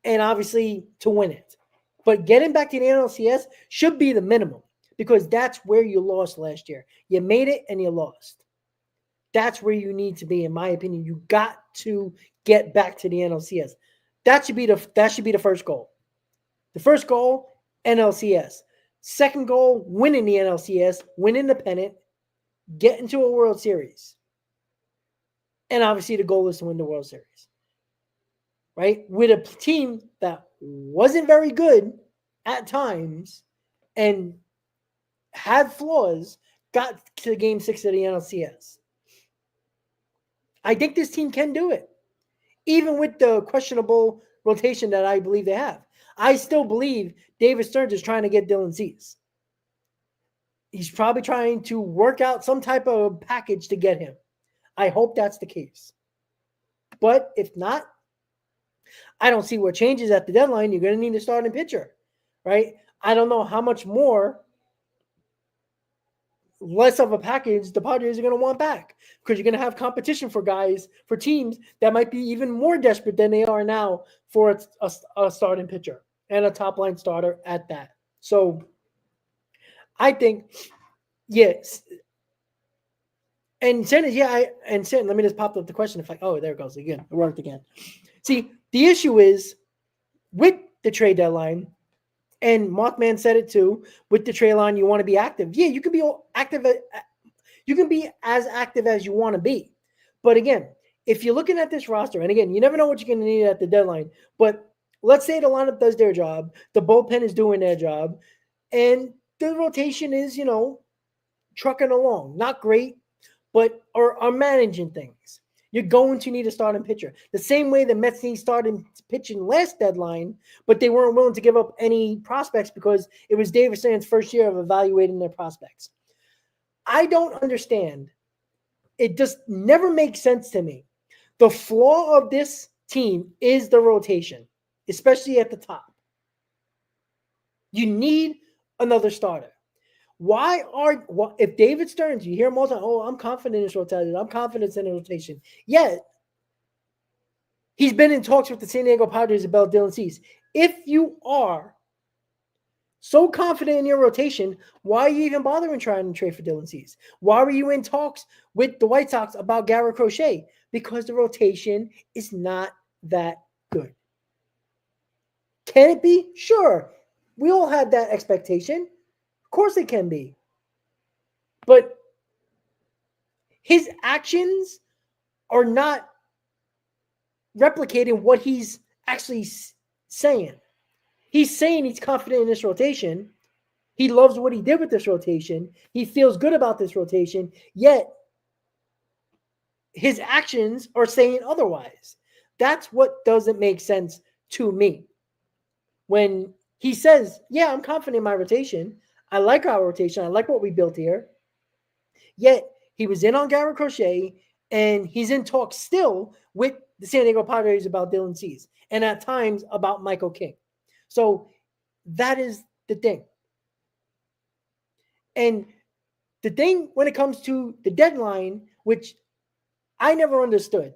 and obviously to win it. But getting back to the NLCS should be the minimum, because that's where you lost last year. You made it and you lost. That's where you need to be, in my opinion. You got to get back to the NLCS. That should be the first goal. The first goal, NLCS. Second goal, winning the NLCS, winning the pennant, get into a World Series. And obviously the goal is to win the World Series. Right? With a team that wasn't very good at times and had flaws, got to Game 6 of the NLCS. I think this team can do it, even with the questionable rotation that I believe they have. I still believe David Stearns is trying to get Dylan Cease. He's probably trying to work out some type of package to get him. I hope that's the case. But if not, I don't see what changes at the deadline. You're going to need a starting pitcher, right? I don't know how much less of a package the Padres are going to want back, because you're going to have competition for teams that might be even more desperate than they are now for a starting pitcher and a top line starter at that. So I think, yes. And Sanders, let me just pop up the question. There it goes again. It worked again. See, the issue is with the trade deadline, and Mothman said it too, with the trade line, you want to be active. Yeah, you can be active. You can be as active as you want to be. But again, if you're looking at this roster, and again, you never know what you're going to need at the deadline, but let's say the lineup does their job, the bullpen is doing their job, and the rotation is, trucking along. Not great, but are managing things. You're going to need a starting pitcher. The same way the Mets need starting pitching last deadline, but they weren't willing to give up any prospects because it was David Stearns' first year of evaluating their prospects. I don't understand. It just never makes sense to me. The flaw of this team is the rotation, especially at the top. You need another starter. If David Stearns, you hear him all the time, I'm confident in this rotation. I'm confident in the rotation. Yet, he's been in talks with the San Diego Padres about Dylan Cease. If you are so confident in your rotation, why are you even bothering trying to trade for Dylan Cease? Why were you in talks with the White Sox about Garrett Crochet? Because the rotation is not that good. Can it be? Sure. We all had that expectation. Of course it can be. But his actions are not replicating what he's actually saying. He's saying he's confident in this rotation. He loves what he did with this rotation. He feels good about this rotation. Yet, his actions are saying otherwise. That's what doesn't make sense to me. When he says, yeah, I'm confident in my rotation. I like our rotation. I like what we built here. Yet, he was in on Garrett Crochet, and he's in talks still with the San Diego Padres about Dylan Cease, and at times about Michael King. So that is the thing. And the thing when it comes to the deadline, which I never understood.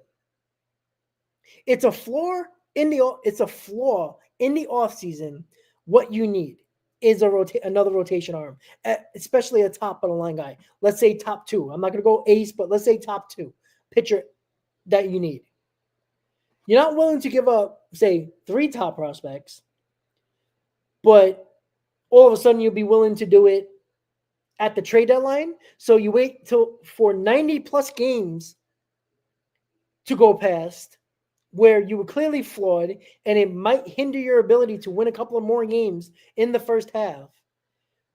It's a flaw in the offseason. What you need is another rotation arm, especially a top of the line guy. Let's say top 2. I'm not going to go ace, but let's say top 2 pitcher that you need. You're not willing to give up, say, 3 top prospects, but all of a sudden you'll be willing to do it at the trade deadline. So you wait for 90 plus games to go past where you were clearly flawed, and it might hinder your ability to win a couple of more games in the first half.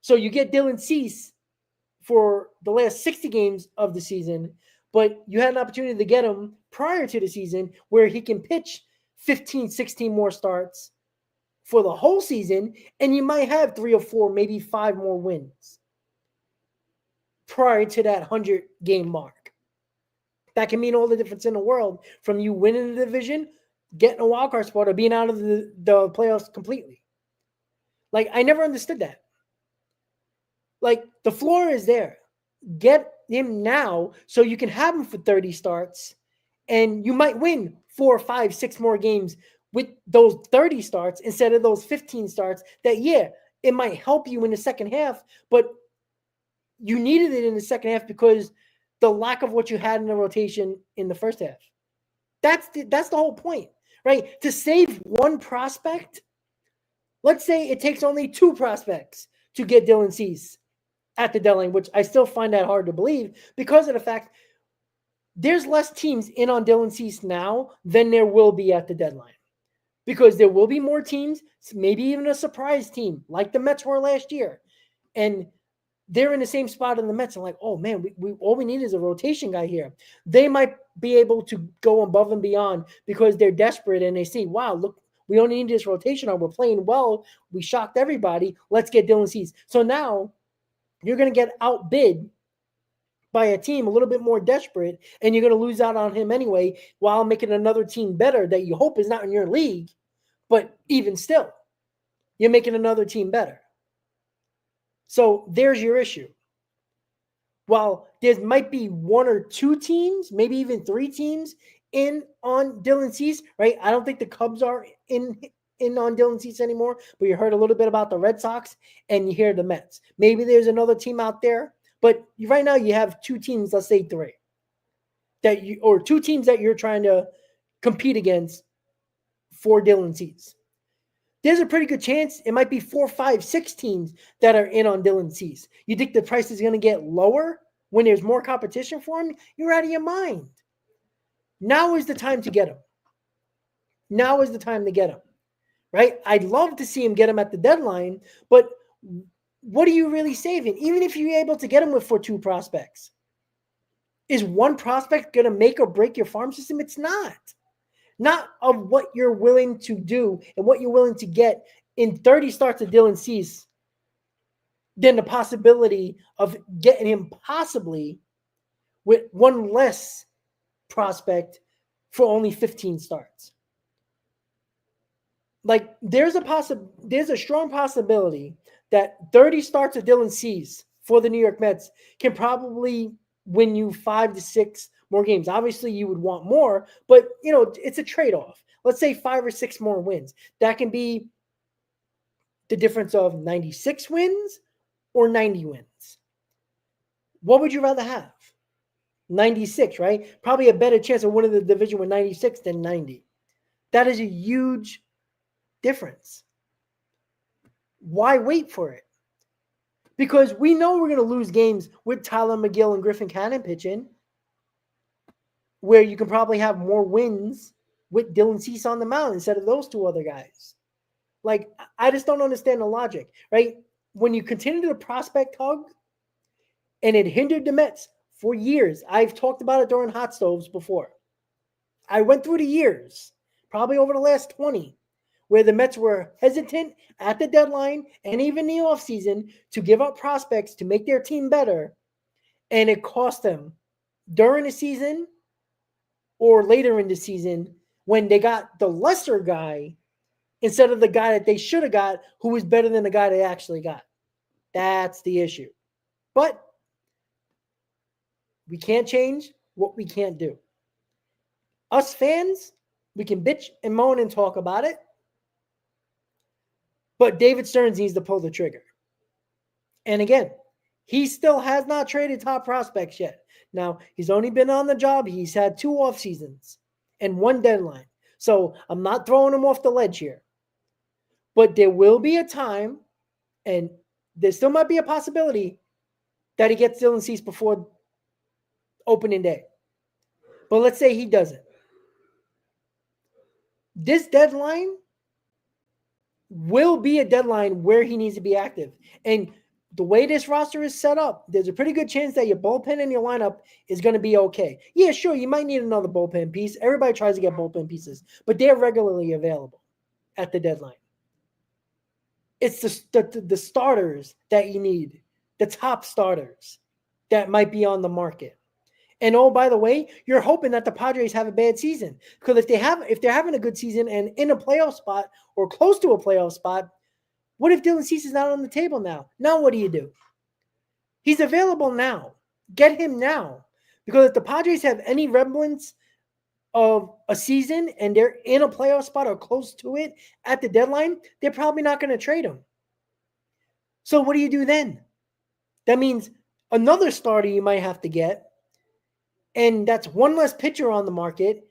So you get Dylan Cease for the last 60 games of the season, but you had an opportunity to get him prior to the season where he can pitch 15, 16 more starts for the whole season, and you might have 3 or 4, maybe 5 more wins prior to that 100-game mark. That can mean all the difference in the world from you winning the division, getting a wild card spot, or being out of the playoffs completely. Like, I never understood that. Like, the floor is there. Get him now so you can have him for 30 starts, and you might win 4, 5, 6 more games with those 30 starts instead of those 15 starts that, yeah, it might help you in the second half, but you needed it in the second half because the lack of what you had in the rotation in the first half. That's the whole point, right? To save one prospect, let's say it takes only 2 prospects to get Dylan Cease at the deadline, which I still find that hard to believe because of the fact there's less teams in on Dylan Cease now than there will be at the deadline. Because there will be more teams, maybe even a surprise team like the Mets were last year. And they're in the same spot in the Mets and like, oh man, we all we need is a rotation guy here. They might be able to go above and beyond because they're desperate and they see, wow, look, we only need this rotation arm. We're playing well. We shocked everybody. Let's get Dylan Cease. So now you're going to get outbid by a team a little bit more desperate, and you're going to lose out on him anyway while making another team better that you hope is not in your league. But even still, you're making another team better. So there's your issue. While there might be 1 or 2 teams, maybe even 3 teams in on Dylan Cease, right? I don't think the Cubs are in on Dylan Cease anymore, but you heard a little bit about the Red Sox and you hear the Mets. Maybe there's another team out there, but right now you have 2 teams, let's say 3, or 2 teams that you're trying to compete against for Dylan Cease. There's a pretty good chance it might be 4, 5, 6 teams that are in on Dylan Cease. You think the price is going to get lower when there's more competition for him? You're out of your mind. Now is the time to get him. Now is the time to get him, right? I'd love to see him get him at the deadline, but what are you really saving? Even if you're able to get him for 2 prospects, is 1 prospect going to make or break your farm system? It's not. Not of what you're willing to do and what you're willing to get in 30 starts of Dylan Cease, then the possibility of getting him possibly with 1 less prospect for only 15 starts. Like there's a strong possibility that 30 starts of Dylan Cease for the New York Mets can probably win you 5 to 6 more games. Obviously, you would want more, but it's a trade-off. Let's say 5 or 6 more wins. That can be the difference of 96 wins or 90 wins. What would you rather have? 96, right? Probably a better chance of winning the division with 96 than 90. That is a huge difference. Why wait for it? Because we know we're going to lose games with Tyler McGill and Griffin Cannon pitching, where you can probably have more wins with Dylan Cease on the mound instead of those 2 other guys. Like, I just don't understand the logic, right? When you continue the prospect hug, and it hindered the Mets for years. I've talked about it during Hot Stoves before. I went through the years, probably over the last 20, where the Mets were hesitant at the deadline and even the offseason to give up prospects to make their team better, and it cost them during the season or later in the season when they got the lesser guy instead of the guy that they should have got who was better than the guy they actually got. That's the issue. But we can't change what we can't do. Us fans, We can bitch and moan and talk about it. But David Stearns needs to pull the trigger. And again, he still has not traded top prospects yet. Now, he's only been on the job. He's had 2 off seasons and 1 deadline. So I'm not throwing him off the ledge here. But there will be a time, and there still might be a possibility, that he gets Dylan Cease before opening day. But let's say he doesn't. This deadline will be a deadline where he needs to be active. And the way this roster is set up, there's a pretty good chance that your bullpen and your lineup is going to be okay. Yeah, sure, you might need another bullpen piece. Everybody tries to get bullpen pieces, but they're regularly available at the deadline. It's the starters that you need, the top starters that might be on the market. And oh, by the way, you're hoping that the Padres have a bad season, because if they're having a good season and in a playoff spot or close to a playoff spot, what if Dylan Cease is not on the table now? Now what do? He's available now. Get him now, because if the Padres have any remnants of a season and they're in a playoff spot or close to it at the deadline, they're probably not going to trade him. So what do you do then? That means another starter you might have to get. And that's one less pitcher on the market,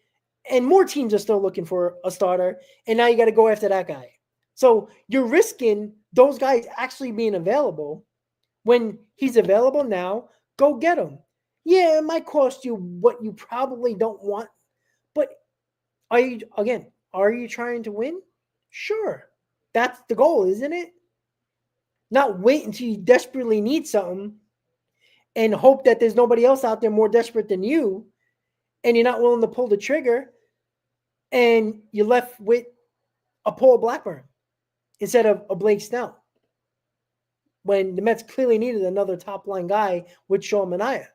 and more teams are still looking for a starter, and now you got to go after that guy. So you're risking those guys actually being available. When he's available now, go get him. Yeah, it might cost you what you probably don't want, but are you trying to win? Sure. That's the goal, isn't it? Not wait until you desperately need something and hope that there's nobody else out there more desperate than you, and you're not willing to pull the trigger, and you're left with a Paul Blackburn instead of a Blake Snell, when the Mets clearly needed another top-line guy with Sean Manaea.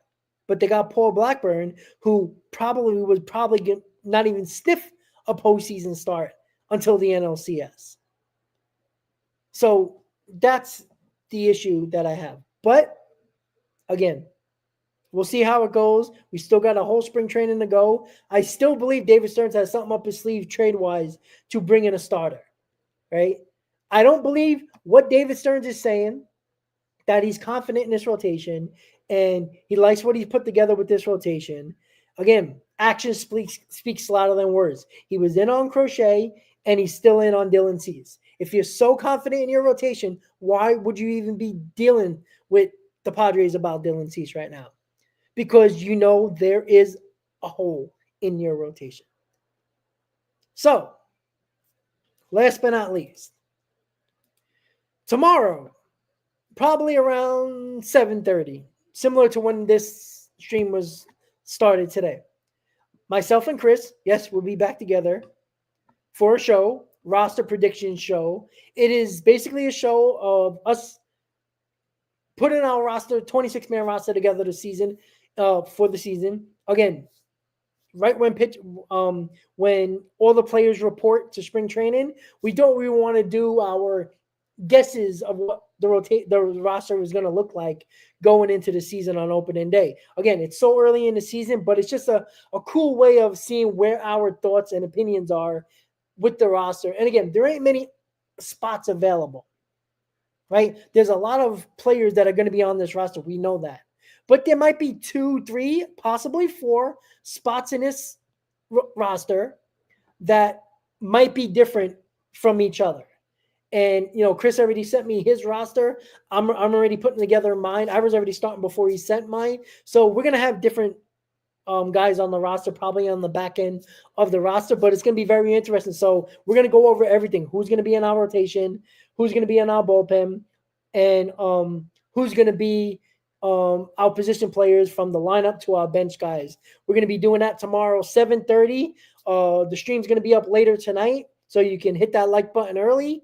But they got Paul Blackburn, who would not even sniff a postseason start until the NLCS. So that's the issue that I have. But again, we'll see how it goes. We still got a whole spring training to go. I still believe David Stearns has something up his sleeve trade-wise to bring in a starter, right? I don't believe what David Stearns is saying, that he's confident in this rotation and he likes what he's put together with this rotation. Again, action speaks louder than words. He was in on Crochet and he's still in on Dylan Cease. If you're so confident in your rotation, why would you even be dealing with the Padres about Dylan Cease right now? Because you know there is a hole in your rotation. So, last but not least, tomorrow, probably around 7:30, similar to when this stream was started today, myself and Chris, yes, we'll be back together for a show, roster prediction show. It is basically a show of us putting our roster, 26-man roster together this season, for the season. Again, right when all the players report to spring training, we don't really want to do our guesses of what the roster is going to look like going into the season on opening day. Again, it's so early in the season, but it's just a cool way of seeing where our thoughts and opinions are with the roster. And again, there ain't many spots available, right? There's a lot of players that are going to be on this roster. We know that. But there might be 2, 3, possibly 4 spots in this roster that might be different from each other. And, Chris already sent me his roster. I'm already putting together mine. I was already starting before he sent mine. So we're going to have different guys on the roster, probably on the back end of the roster, but it's going to be very interesting. So we're going to go over everything. Who's going to be in our rotation, who's going to be in our bullpen, and who's going to be our position players from the lineup to our bench guys. We're going to be doing that tomorrow, 7:30. The stream's going to be up later tonight, so you can hit that like button early.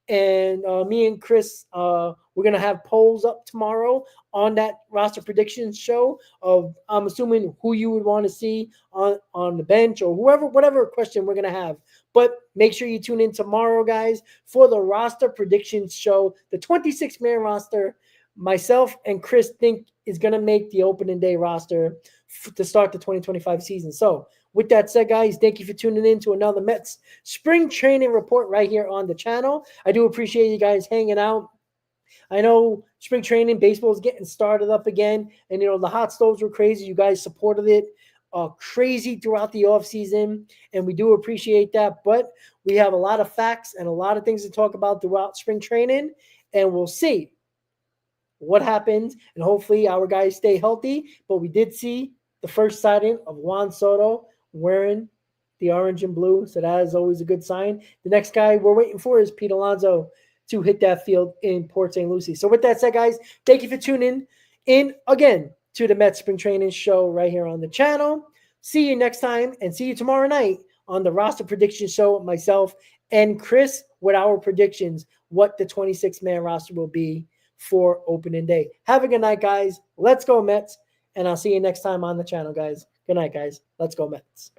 And me and Chris, we're going to have polls up tomorrow on that roster predictions show of, I'm assuming, who you would want to see on the bench or whatever question we're going to have. But make sure you tune in tomorrow, guys, for the roster predictions show, the 26-man roster. Myself and Chris think is going to make the opening day roster to start the 2025 season. So, with that said, guys, thank you for tuning in to another Mets spring training report right here on the channel. I do appreciate you guys hanging out. I know spring training, baseball is getting started up again. And, the hot stoves were crazy. You guys supported it crazy throughout the offseason. And we do appreciate that. But we have a lot of facts and a lot of things to talk about throughout spring training. And we'll see what happens. And hopefully our guys stay healthy. But we did see the first sighting of Juan Soto wearing the orange and blue. So that is always a good sign. The next guy we're waiting for is Pete Alonso to hit that field in Port St. Lucie. So with that said, guys, thank you for tuning in again to the Mets Spring Training Show right here on the channel. See you next time, and see you tomorrow night on the Roster Prediction Show with myself and Chris with our predictions, what the 26-man roster will be for opening day. Have a good night, guys. Let's go Mets, and I'll see you next time on the channel, guys. Good night, guys. Let's go Mets.